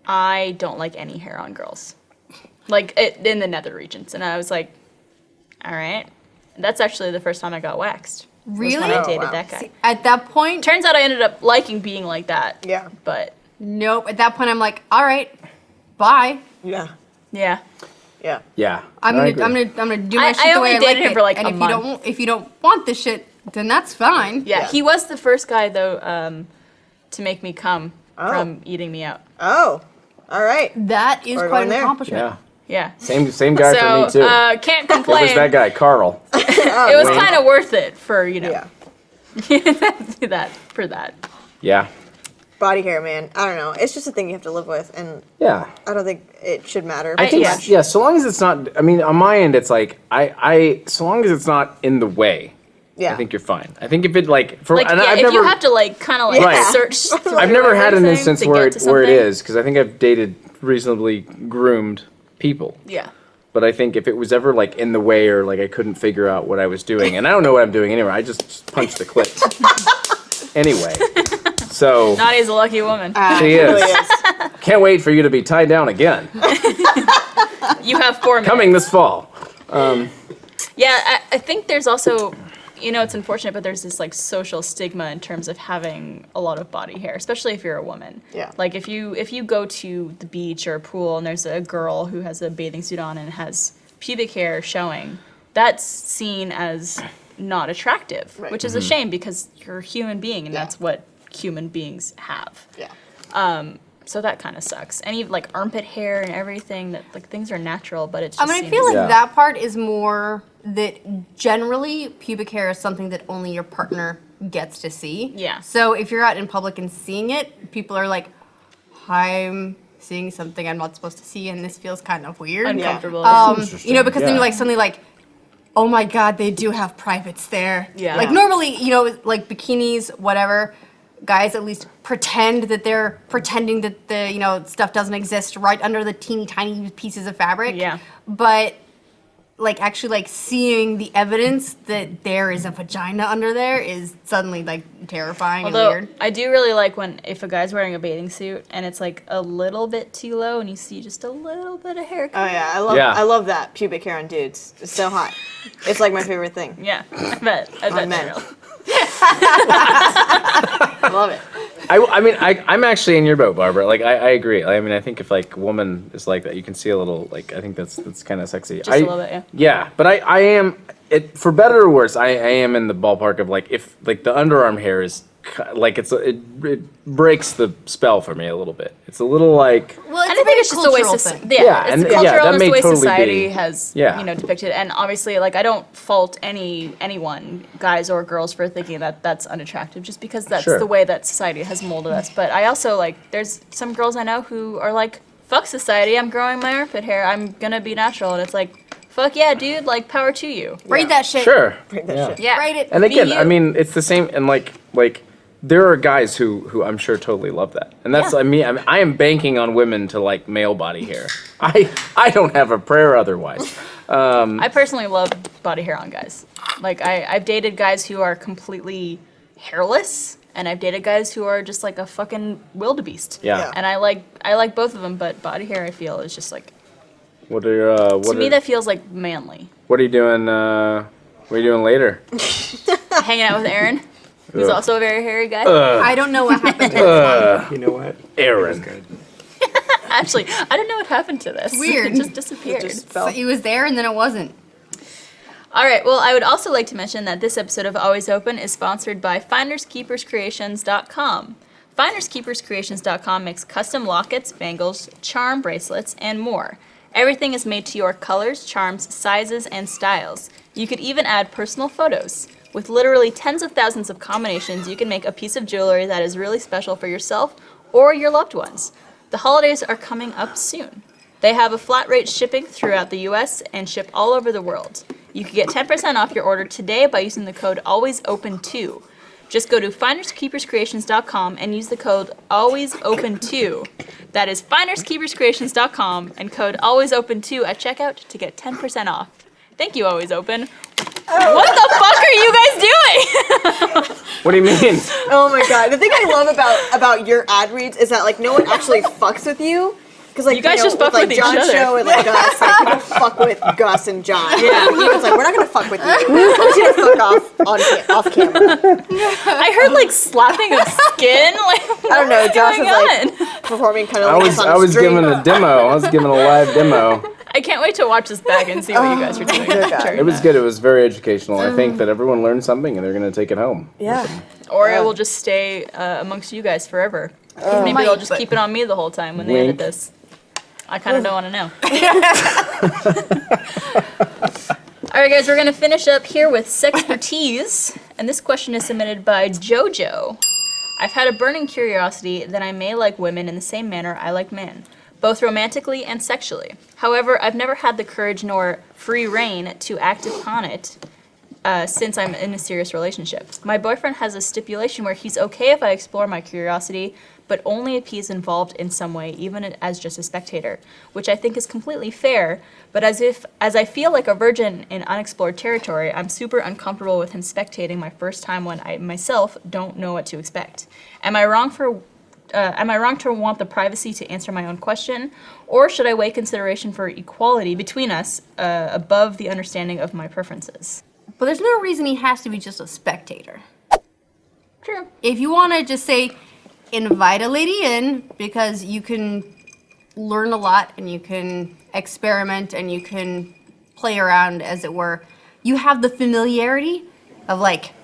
Speaker 1: I don't like any hair on girls, like in the nether regions, and I was like, all right. That's actually the first time I got waxed. was
Speaker 4: Really?
Speaker 1: When I
Speaker 2: Oh,
Speaker 1: dated
Speaker 2: wow.
Speaker 1: that guy.
Speaker 4: At that point,
Speaker 1: Turns out I ended up liking being like that.
Speaker 2: Yeah.
Speaker 1: But
Speaker 4: nope. At that point, I'm like, all right, bye.
Speaker 2: Yeah.
Speaker 1: yeah.
Speaker 2: Yeah.
Speaker 3: Yeah.
Speaker 4: I'm
Speaker 3: No, I
Speaker 4: gonna
Speaker 3: agree.
Speaker 4: do my
Speaker 1: I
Speaker 4: shit the
Speaker 1: only
Speaker 4: way I
Speaker 1: dated
Speaker 4: like
Speaker 1: him
Speaker 4: it.
Speaker 1: for, like,
Speaker 4: and
Speaker 1: a month.
Speaker 4: if you don't want the shit, then that's fine.
Speaker 1: Yeah.
Speaker 2: Yeah.
Speaker 1: He was the first guy though to make me come
Speaker 2: Oh.
Speaker 1: from eating me out.
Speaker 2: Oh. All right.
Speaker 4: That is
Speaker 2: We're
Speaker 4: quite
Speaker 2: going
Speaker 4: an
Speaker 2: there.
Speaker 4: accomplishment.
Speaker 3: Yeah.
Speaker 1: Yeah.
Speaker 3: Same guy for me
Speaker 1: So
Speaker 3: too.
Speaker 1: can't
Speaker 3: It
Speaker 1: complain.
Speaker 3: was that guy, Carl.
Speaker 1: It was
Speaker 3: Wayne.
Speaker 1: kind of worth it for
Speaker 2: Yeah.
Speaker 1: that.
Speaker 3: Yeah.
Speaker 2: Body hair, man. I don't know. It's just a thing you have to live with, and
Speaker 3: Yeah.
Speaker 2: I don't think it should matter.
Speaker 3: I think
Speaker 1: yeah.
Speaker 3: yeah. So long as it's not. I mean, on my end, it's like I. So long as it's not in the way,
Speaker 2: Yeah.
Speaker 3: I think you're fine. I think if it like for
Speaker 1: Like
Speaker 3: and
Speaker 1: yeah,
Speaker 3: I've
Speaker 1: if
Speaker 3: never
Speaker 1: you have to like kind of like
Speaker 3: Right.
Speaker 1: search.
Speaker 3: I've never had an
Speaker 1: everything
Speaker 3: instance
Speaker 1: to
Speaker 3: where
Speaker 1: get
Speaker 3: it,
Speaker 1: to
Speaker 3: where it
Speaker 1: something.
Speaker 3: is because I think I've dated reasonably groomed people.
Speaker 1: Yeah.
Speaker 3: But I think if it was ever like in the way or like I couldn't figure out what I was doing, and I don't know what I'm doing anyway, I just punched the clit. Anyway, so
Speaker 1: Nadia's a lucky woman.
Speaker 3: she
Speaker 2: It really
Speaker 3: is.
Speaker 2: is.
Speaker 3: Can't wait for you to be tied down again.
Speaker 1: You have 4 minutes.
Speaker 3: Coming this fall.
Speaker 1: Yeah, I think there's also, you know, it's unfortunate, but there's this like social stigma in terms of having a lot of body hair, especially if you're a woman.
Speaker 2: Yeah.
Speaker 1: Like if you go to the beach or a pool and there's a girl who has a bathing suit on and has pubic hair showing, that's seen as not attractive,
Speaker 2: Right.
Speaker 1: which is a shame because you're a human being and
Speaker 2: Yeah.
Speaker 1: that's what human beings have.
Speaker 2: Yeah.
Speaker 1: So that kind of sucks. Any like armpit hair and everything that like things are natural, but it's
Speaker 4: I
Speaker 1: just
Speaker 4: mean, I
Speaker 1: seems-
Speaker 4: feel like
Speaker 3: Yeah.
Speaker 4: that part is more that generally pubic hair is something that only your partner gets to see.
Speaker 1: Yeah.
Speaker 4: So if you're out in public and seeing it, people are like, I'm seeing something I'm not supposed to see, and this feels kind of weird.
Speaker 1: uncomfortable.
Speaker 4: You know, because then
Speaker 3: Yeah.
Speaker 4: you like suddenly like oh my God, they do have privates there.
Speaker 1: Yeah.
Speaker 4: Like normally, like bikinis, whatever, guys at least pretend that they're pretending that the, stuff doesn't exist right under the teeny tiny pieces of fabric.
Speaker 1: Yeah.
Speaker 4: But like actually like seeing the evidence that there is a vagina under there is suddenly like terrifying
Speaker 1: Although
Speaker 4: and weird.
Speaker 1: I do really like if a guy's wearing a bathing suit and it's like a little bit too low and you see just a little bit of hair.
Speaker 2: Oh yeah,
Speaker 3: Yeah.
Speaker 2: I love that pubic hair on dudes. It's so hot. It's like my favorite thing.
Speaker 1: Yeah, I bet.
Speaker 2: men.
Speaker 1: they're real.
Speaker 2: I love it.
Speaker 3: I'm actually in your boat, Barbara. Like, I agree. I mean, I think if like a woman is like that, you can see a little. Like, I think that's kind of sexy.
Speaker 1: Just a little bit, yeah.
Speaker 3: Yeah, but I am it for better or worse. I am in the ballpark of like if like the underarm hair is like it breaks the spell for me a little bit. It's a little like.
Speaker 4: Well, it's
Speaker 1: I
Speaker 4: a
Speaker 1: think
Speaker 4: very
Speaker 1: it's just the way
Speaker 4: cultural
Speaker 1: thing.
Speaker 4: thing.
Speaker 3: Yeah,
Speaker 1: it's
Speaker 3: and-
Speaker 1: the
Speaker 3: yeah,
Speaker 1: cultural
Speaker 3: that
Speaker 1: and
Speaker 3: may
Speaker 1: it's the way
Speaker 3: totally
Speaker 1: society
Speaker 3: be-
Speaker 1: has
Speaker 3: Yeah.
Speaker 1: depicted. And obviously, like I don't fault anyone, guys or girls, for thinking that that's unattractive, just because that's
Speaker 3: Sure.
Speaker 1: the way that society has molded us. But I also like there's some girls I know who are like, fuck society, I'm growing my armpit hair, I'm gonna be natural, and it's like, fuck yeah, dude, like power to you.
Speaker 4: Braid that shit.
Speaker 3: Sure.
Speaker 2: Bring that
Speaker 3: Yeah.
Speaker 2: shit.
Speaker 1: Yeah,
Speaker 4: Braid it.
Speaker 3: And
Speaker 1: Be
Speaker 3: again,
Speaker 1: you.
Speaker 3: I mean, it's the same, and like there are guys who I'm sure totally love that, and that's
Speaker 1: Yeah.
Speaker 3: I am banking on women to like male body hair. I don't have a prayer otherwise.
Speaker 1: I personally love body hair on guys. Like I've dated guys who are completely hairless, and I've dated guys who are just like a fucking wildebeest.
Speaker 3: Yeah.
Speaker 1: And I like both of them, but body hair I feel is just like
Speaker 3: What are your
Speaker 1: to me that feels like manly.
Speaker 3: what are you doing? What are you doing later?
Speaker 1: Hanging out with Aaron, who's
Speaker 3: Ugh.
Speaker 1: also a very hairy guy.
Speaker 4: I don't know what happened to this one.
Speaker 5: You know what?
Speaker 3: Aaron.
Speaker 5: Good.
Speaker 1: Actually, I don't know what happened to this.
Speaker 4: Weird.
Speaker 1: It just disappeared.
Speaker 2: Just
Speaker 4: So
Speaker 2: fell.
Speaker 4: he was there and then it wasn't.
Speaker 1: All right, well, I would also like to mention that this episode of Always Open is sponsored by FindersKeepersCreations.com. FindersKeepersCreations.com makes custom lockets, bangles, charm bracelets, and more. Everything is made to your colors, charms, sizes, and styles. You could even add personal photos. With literally tens of thousands of combinations, you can make a piece of jewelry that is really special for yourself or your loved ones. The holidays are coming up soon. They have a flat rate shipping throughout the US and ship all over the world. You can get 10% off your order today by using the code ALWAYSOPEN2. Just go to FindersKeepersCreations.com and use the code ALWAYSOPEN2. That is FindersKeepersCreations.com and code ALWAYSOPEN2 at checkout to get 10% off. Thank you, Always Open. What the fuck are you guys doing?
Speaker 3: What do you mean?
Speaker 2: Oh my god! The thing I love about your ad reads is that like no one actually fucks with you. Because like
Speaker 1: You guys just fuck
Speaker 2: with, like,
Speaker 1: with each
Speaker 2: John's
Speaker 1: other.
Speaker 2: show and like Gus, like people fuck with Gus and John. Yeah, it's like we're not gonna fuck with you. We're just gonna fuck off camera.
Speaker 1: I heard like slapping of skin. Like,
Speaker 2: I don't know. Josh
Speaker 1: going
Speaker 2: was like
Speaker 1: on?
Speaker 2: performing kind of
Speaker 3: I
Speaker 2: like
Speaker 3: was
Speaker 2: this on
Speaker 3: I was
Speaker 2: stream.
Speaker 3: giving a demo. I was giving a live demo.
Speaker 1: I can't wait to watch this back and see what you guys are doing.
Speaker 2: dear God.
Speaker 1: during
Speaker 3: It was
Speaker 1: that.
Speaker 3: good. It was very educational. I think that everyone learned something and they're gonna take it home.
Speaker 2: Yeah.
Speaker 1: Or it will just stay amongst you guys forever. Maybe
Speaker 4: Might,
Speaker 1: they'll just
Speaker 4: but-
Speaker 1: keep it on me the whole time when they
Speaker 3: Wink.
Speaker 1: edit this. I kind of don't want to know. All right, guys, we're going to finish up here with Sexpertise. And this question is submitted by JoJo. I've had a burning curiosity that I may like women in the same manner I like men, both romantically and sexually. However, I've never had the courage nor free reign to act upon it since I'm in a serious relationship. My boyfriend has a stipulation where he's okay if I explore my curiosity, but only if he's involved in some way, even as just a spectator, which I think is completely fair, but as I feel like a virgin in unexplored territory, I'm super uncomfortable with him spectating my first time when I myself don't know what to expect. Am I wrong to want the privacy to answer my own question, or should I weigh consideration for equality between us above the understanding of my preferences?
Speaker 4: But there's no reason he has to be just a spectator.
Speaker 1: True.
Speaker 4: If you want to just say, invite a lady in because you can learn a lot and you can experiment and you can play around, as it were. You have the familiarity of like,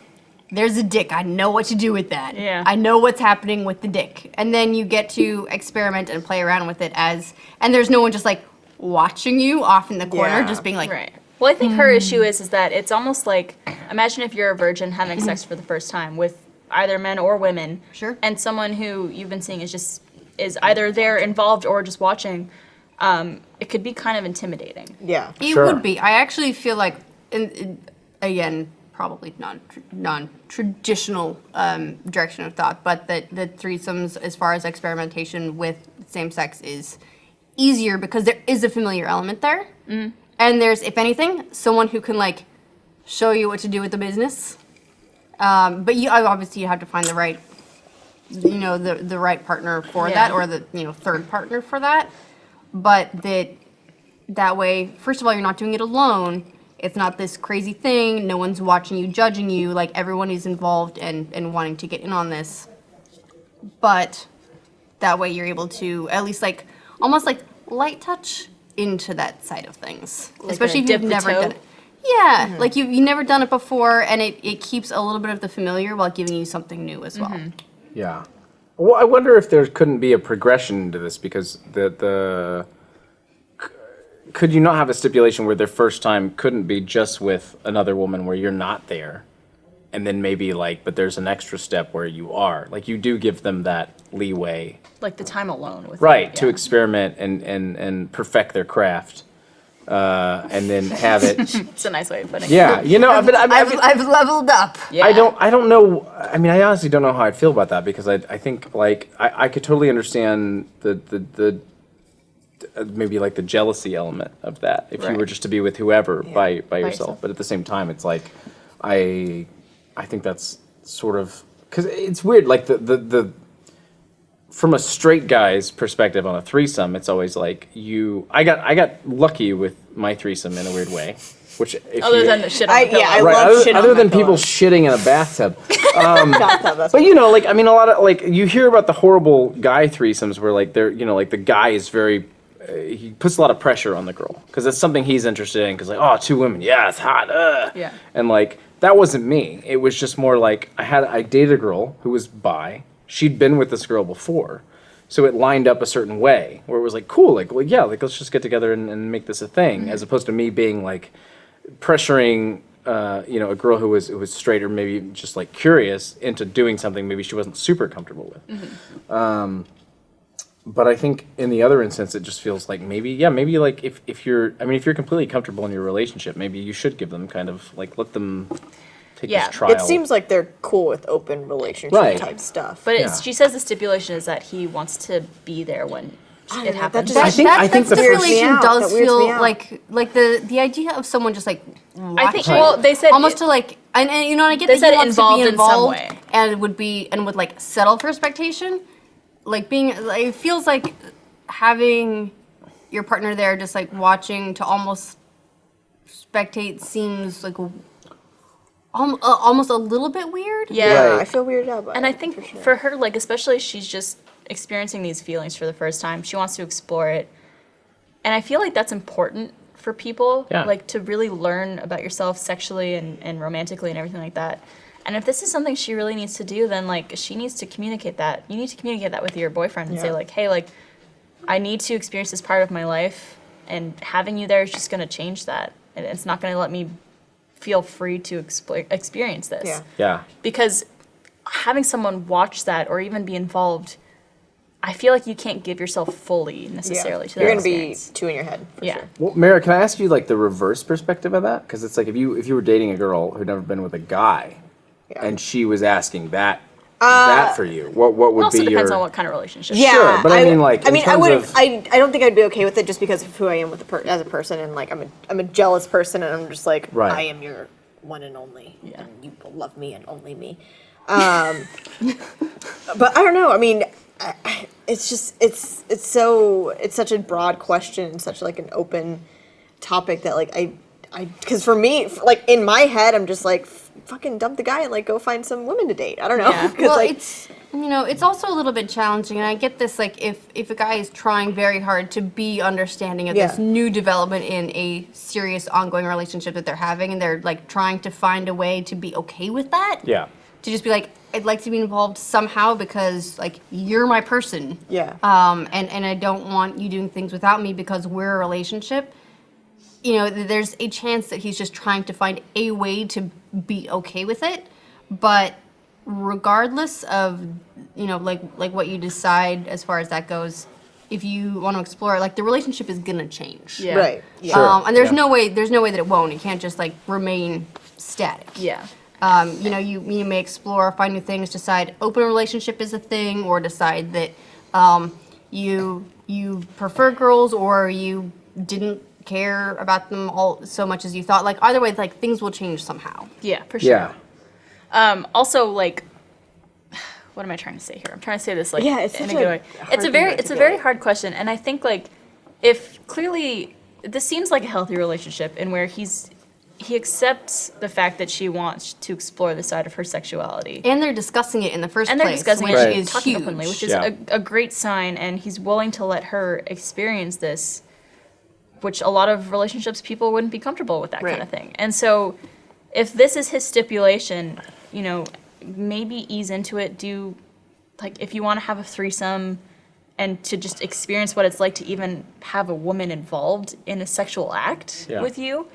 Speaker 4: there's a dick, I know what to do with that.
Speaker 1: Yeah.
Speaker 4: I know what's happening with the dick. And then you get to experiment and play around with it and there's no one just like watching you off in the corner,
Speaker 2: Yeah.
Speaker 4: just being like,
Speaker 1: Right. Well, I think her issue is that it's almost like, imagine if you're a virgin having sex for the first time with either men or women.
Speaker 4: Sure.
Speaker 1: And someone who you've been seeing is either there involved or just watching. It could be kind of intimidating.
Speaker 2: Yeah.
Speaker 4: it
Speaker 3: Sure.
Speaker 4: would be. I actually feel like again, probably non-traditional direction of thought, but that the threesomes, as far as experimentation with same sex, is easier because there is a familiar element there, and there's, if anything, someone who can like show you what to do with the business. But you obviously you have to find the right, the right partner for that, or the third partner for that. But that way, first of all, you're not doing it alone. It's not this crazy thing. No one's watching you, judging you. Like, everyone is involved and wanting to get in on this. But that way you're able to at least like almost like light touch into that side of things.
Speaker 1: Like
Speaker 4: especially if
Speaker 1: dip
Speaker 4: you've
Speaker 1: the
Speaker 4: never
Speaker 1: toe?
Speaker 4: done it. Yeah, like you've never done it before, and it keeps a little bit of the familiar while giving you something new as well.
Speaker 3: Yeah. Well, I wonder if there couldn't be a progression to this, because could you not have a stipulation where their first time couldn't be just with another woman where you're not there, and then maybe like, but there's an extra step where you are, like you do give them that leeway,
Speaker 1: Like the time alone with
Speaker 3: right,
Speaker 1: it,
Speaker 3: to experiment and perfect their craft, and then have it.
Speaker 1: It's a nice way of putting it.
Speaker 3: Yeah, but
Speaker 4: I've leveled up.
Speaker 1: Yeah.
Speaker 3: I don't know. I mean, I honestly don't know how I'd feel about that, because I think like I could totally understand the maybe like the jealousy element of that if you were
Speaker 1: Right.
Speaker 3: just to be with whoever by yourself.
Speaker 1: yourself.
Speaker 3: But at the same time, it's like I think that's sort of, because it's weird. Like the from a straight guy's perspective on a threesome, it's always like I got lucky with my threesome in a weird way, which if
Speaker 1: Other
Speaker 3: you,
Speaker 1: than the shit on the pillow.
Speaker 2: I
Speaker 3: right,
Speaker 2: love shit on
Speaker 3: other
Speaker 2: my
Speaker 3: than people
Speaker 2: pillow.
Speaker 3: shitting in a bathtub.
Speaker 2: Bathtub, that's
Speaker 3: But like, I mean, a lot of like, you hear about the horrible guy threesomes where like they're, like the guy is very, he puts a lot of pressure on the girl because it's something he's interested in. Because like, oh, two women, yeah, it's hot.
Speaker 1: Yeah.
Speaker 3: And like that wasn't me. It was just more like I dated a girl who was bi. She'd been with this girl before, so it lined up a certain way where it was like, cool, like, well, yeah, like let's just get together and make this a thing, as opposed to me being like pressuring. A girl who was straight or maybe just like curious into doing something maybe she wasn't super comfortable with. But I think in the other instance, it just feels like maybe like if you're completely comfortable in your relationship, maybe you should give them kind of like, let them take
Speaker 1: Yeah.
Speaker 3: this trial.
Speaker 2: It seems like they're cool with open relationship
Speaker 3: Right.
Speaker 2: type stuff.
Speaker 1: But
Speaker 3: Yeah.
Speaker 1: she says the stipulation is that he wants to be there when
Speaker 2: don't
Speaker 1: it
Speaker 2: know,
Speaker 1: happens.
Speaker 2: that just-
Speaker 3: I think
Speaker 4: that
Speaker 3: the
Speaker 2: weirds me
Speaker 4: stipulation
Speaker 2: out.
Speaker 4: does
Speaker 2: That weirds me
Speaker 4: feel
Speaker 2: out.
Speaker 4: like the idea of someone just like
Speaker 1: I think.
Speaker 4: watching,
Speaker 1: Well, they said
Speaker 4: almost to like, and I get
Speaker 1: They
Speaker 4: that
Speaker 1: said
Speaker 4: he wants to
Speaker 1: involved
Speaker 4: be
Speaker 1: in some
Speaker 4: involved
Speaker 1: way.
Speaker 4: and would like settle for expectation, like being like, it feels like having your partner there just like watching to almost spectate seems like almost a little bit weird.
Speaker 1: Yeah.
Speaker 3: Right.
Speaker 2: I feel weirded out by
Speaker 1: And I
Speaker 2: it,
Speaker 1: think
Speaker 2: for sure.
Speaker 1: for her, like, especially she's just experiencing these feelings for the first time. She wants to explore it. And I feel like that's important for people,
Speaker 3: Yeah.
Speaker 1: like, to really learn about yourself sexually and romantically and everything like that. And if this is something she really needs to do, then, like, she needs to communicate that. You need to communicate that with your boyfriend and say,
Speaker 2: Yeah.
Speaker 1: like, hey, like, I need to experience this part of my life, and having you there is just going to change that. And it's not going to let me feel free to experience this.
Speaker 2: Yeah.
Speaker 3: Yeah.
Speaker 1: Because having someone watch that or even be involved, I feel like you can't give yourself fully necessarily to that
Speaker 2: You're gonna be
Speaker 1: experience.
Speaker 2: two in your head. For
Speaker 1: Yeah.
Speaker 2: Sure.
Speaker 3: Well, Mara, can I ask you like the reverse perspective of that? Because it's like if you were dating a girl who'd never been with a guy,
Speaker 2: Yeah.
Speaker 3: and she was asking that for you, what would
Speaker 1: It also
Speaker 3: be
Speaker 1: depends
Speaker 3: your?
Speaker 1: on what kind of relationship.
Speaker 2: Yeah,
Speaker 3: Sure, but I mean, like,
Speaker 2: I
Speaker 3: in
Speaker 2: mean, I
Speaker 3: terms
Speaker 2: wouldn't.
Speaker 3: of-
Speaker 2: I don't think I'd be okay with it just because of who I am with as a person, and like I'm a jealous person, and I'm just like,
Speaker 3: Right.
Speaker 2: I am your one and only,
Speaker 1: Yeah.
Speaker 2: and you will love me and only me. But I don't know. I mean, it's just it's such a broad question, such like an open topic that like I because for me, like in my head, I'm just like fucking dump the guy and like go find some women to date. I don't know.
Speaker 1: Yeah.
Speaker 2: 'Cause,
Speaker 4: Well,
Speaker 2: like,
Speaker 4: it's it's also a little bit challenging, and I get this. Like, if a guy is trying very hard to be understanding of this
Speaker 2: Yeah.
Speaker 4: new development in a serious, ongoing relationship that they're having, and they're like trying to find a way to be okay with that.
Speaker 3: Yeah.
Speaker 4: To just be like, I'd like to be involved somehow because like you're my person.
Speaker 2: Yeah.
Speaker 4: And I don't want you doing things without me because we're a relationship. There's a chance that he's just trying to find a way to be okay with it, but regardless of like what you decide as far as that goes, if you want to explore, like the relationship is gonna change.
Speaker 1: Yeah.
Speaker 2: Right. Yeah.
Speaker 3: Sure.
Speaker 4: And there's
Speaker 3: Yeah.
Speaker 4: no way that it won't. It can't just like remain static.
Speaker 1: Yeah.
Speaker 4: You know, you may explore, find new things, decide open relationship is a thing, or decide that you prefer girls, or you didn't care about them all so much as you thought. Like either way, like things will change somehow.
Speaker 1: Yeah, for sure.
Speaker 3: Yeah.
Speaker 1: Also, like, what am I trying to say here? I'm trying to say this like
Speaker 2: Yeah, it's
Speaker 1: in
Speaker 2: such
Speaker 1: a good
Speaker 2: a
Speaker 1: way.
Speaker 2: hard
Speaker 1: It's a
Speaker 2: thing
Speaker 1: very
Speaker 2: to
Speaker 1: it's a very
Speaker 2: articulate.
Speaker 1: hard question, and I think like if clearly this seems like a healthy relationship in where he accepts the fact that she wants to explore the side of her sexuality.
Speaker 4: And they're discussing it in the first
Speaker 1: And they're
Speaker 4: place,
Speaker 1: discussing
Speaker 4: which
Speaker 1: it,
Speaker 3: Right.
Speaker 4: is
Speaker 1: talking
Speaker 4: huge.
Speaker 1: openly, which is
Speaker 3: Yeah.
Speaker 1: a great sign, and he's willing to let her experience this, which a lot of relationships people wouldn't be comfortable with that kind
Speaker 2: Right.
Speaker 1: of thing. And so, if this is his stipulation, you know, maybe ease into it. Do like if you want to have a threesome, and to just experience what it's like to even have a woman involved in a sexual act
Speaker 3: Yeah.
Speaker 1: with you.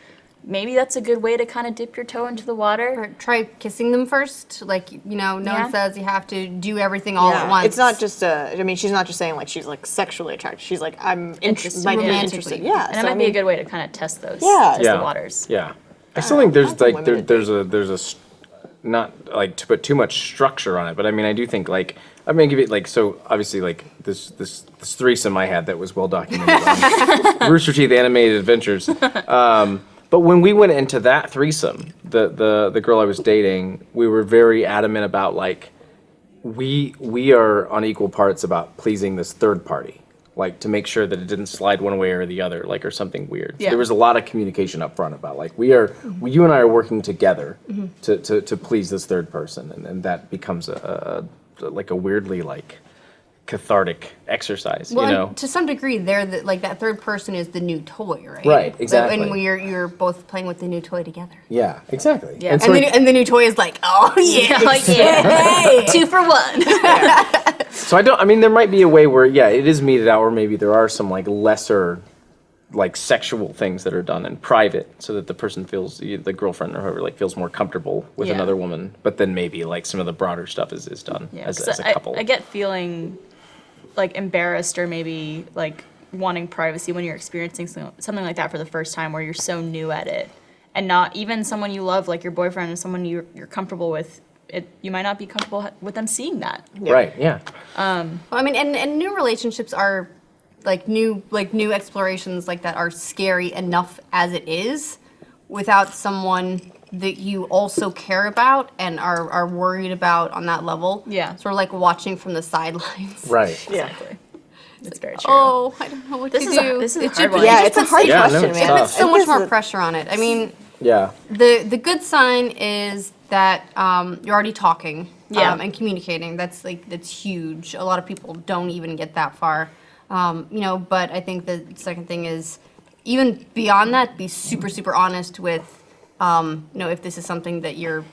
Speaker 1: Maybe that's a good way to kind of dip your toe into the water.
Speaker 4: Or try kissing them first. Like, you know, no
Speaker 1: Yeah.
Speaker 4: one says you have to do everything all at once.
Speaker 2: It's not just I mean, she's not just saying like she's like sexually attracted. She's like
Speaker 1: Interested.
Speaker 2: might be
Speaker 4: Romantically.
Speaker 2: interested. Yeah.
Speaker 1: And it
Speaker 2: so,
Speaker 1: might
Speaker 2: I
Speaker 1: be a
Speaker 2: mean,
Speaker 1: good way to kind of test those,
Speaker 2: Yeah.
Speaker 1: test
Speaker 3: Yeah.
Speaker 1: the waters.
Speaker 3: Yeah. I still think there's
Speaker 2: lots of
Speaker 3: like
Speaker 2: women
Speaker 3: there's
Speaker 2: that
Speaker 3: a not like to put too much structure on it, but I mean I do think like I'm gonna give it like so obviously like this threesome I had that was well documented on Rooster Teeth Animated Adventures. But when we went into that threesome, the girl I was dating, we were very adamant about like we are on equal parts about pleasing this third party, like to make sure that it didn't slide one way or the other, like or something weird.
Speaker 1: Yeah.
Speaker 3: There was a lot of communication up front about like you and I are working together to please this third person, and that becomes a like a weirdly like cathartic exercise,
Speaker 4: Well,
Speaker 3: you know.
Speaker 4: and to some degree, they're like that third person is the new toy, right?
Speaker 3: Right,
Speaker 4: So-
Speaker 3: exactly.
Speaker 4: and you're both playing with the new toy together.
Speaker 3: Yeah, exactly.
Speaker 1: Yeah.
Speaker 3: And so
Speaker 4: And the new toy is like, oh yeah,
Speaker 1: Like, yeah. 2 for 1.
Speaker 3: So I mean, there might be a way where, yeah, it is meted out, or maybe there are some like lesser, like sexual things that are done in private, so that the person feels, the girlfriend or whoever, like feels more comfortable with
Speaker 1: Yeah.
Speaker 3: another woman. But then maybe like some of the broader stuff is done
Speaker 1: Yeah,
Speaker 3: as
Speaker 1: 'cause
Speaker 3: a couple.
Speaker 1: I get feeling like embarrassed or maybe like wanting privacy when you're experiencing something like that for the first time, where you're so new at it, and not even someone you love, like your boyfriend, and someone you're comfortable with. You might not be comfortable with them seeing that.
Speaker 3: Right? Yeah.
Speaker 4: Well, I mean, and new relationships are like new explorations like that are scary enough as it is, without someone that you also care about and are worried about on that level.
Speaker 1: Yeah.
Speaker 4: Sort of like watching from the sidelines.
Speaker 3: Right.
Speaker 1: Exactly. It's very true.
Speaker 4: Oh, I don't know what
Speaker 1: This
Speaker 4: to
Speaker 1: is a-
Speaker 4: do.
Speaker 1: this is a
Speaker 4: It
Speaker 1: hard
Speaker 4: should-
Speaker 1: one.
Speaker 4: it
Speaker 2: Yeah,
Speaker 4: just
Speaker 2: it's a
Speaker 4: puts-
Speaker 2: hard
Speaker 3: Yeah, no,
Speaker 2: question,
Speaker 3: it's
Speaker 2: man.
Speaker 3: tough.
Speaker 4: It puts so
Speaker 2: It
Speaker 4: much
Speaker 2: is
Speaker 4: more
Speaker 2: a-
Speaker 4: pressure on it. I mean,
Speaker 3: Yeah.
Speaker 4: the good sign is that you're already talking
Speaker 1: Yeah.
Speaker 4: and communicating. That's huge. A lot of people don't even get that far, you know. But I think the second thing is even beyond that, be super honest with, you know, if this is something that you're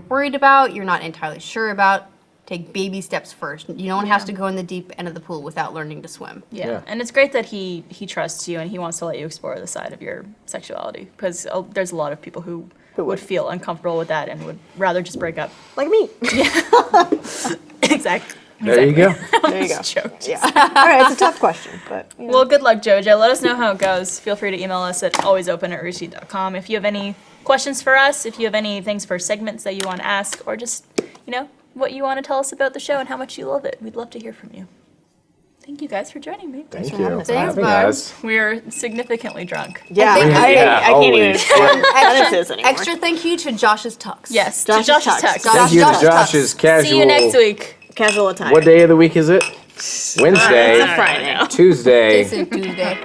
Speaker 4: worried about, you're not entirely sure about. Take baby steps first. No one has to go in the deep end of the pool without learning to swim.
Speaker 1: Yeah.
Speaker 3: Yeah.
Speaker 1: And it's great that he trusts you and he wants to let you explore the side of your sexuality, because there's a lot of people who would
Speaker 2: would.
Speaker 1: feel uncomfortable with that and would rather just break up.
Speaker 2: like me.
Speaker 1: Exactly.
Speaker 3: There you go.
Speaker 2: There you go.
Speaker 1: Joked.
Speaker 2: Yeah. All right, it's a tough question, but you know.
Speaker 1: Well, good luck, JoJo. Let us know how it goes. Feel free to email us at alwaysopen@roosterteeth.com. If you have any questions for us, if you have any things for segments that you want to ask, or just, you know, what you want to tell us about the show and how much you love it, we'd love to hear from you. Thank you guys for joining me.
Speaker 3: Thank
Speaker 2: for
Speaker 3: you
Speaker 2: having us.
Speaker 3: for
Speaker 4: Thanks,
Speaker 3: having
Speaker 4: Barb.
Speaker 3: us.
Speaker 1: We're significantly drunk.
Speaker 2: yeah,
Speaker 4: think-
Speaker 2: I
Speaker 3: Yeah,
Speaker 2: can't even
Speaker 3: always.
Speaker 2: explain what this is anymore.
Speaker 4: Extra thank you to Josh's tux.
Speaker 1: Yes,
Speaker 2: Josh's
Speaker 1: to Josh's
Speaker 2: Tux.
Speaker 1: text.
Speaker 3: Thank you to
Speaker 4: Josh
Speaker 3: Josh's casual.
Speaker 1: See you next week.
Speaker 2: Casual attire.
Speaker 3: What day of the week is it? Wednesday.
Speaker 2: It's a Friday.
Speaker 3: Tuesday.
Speaker 4: It's a Tuesday.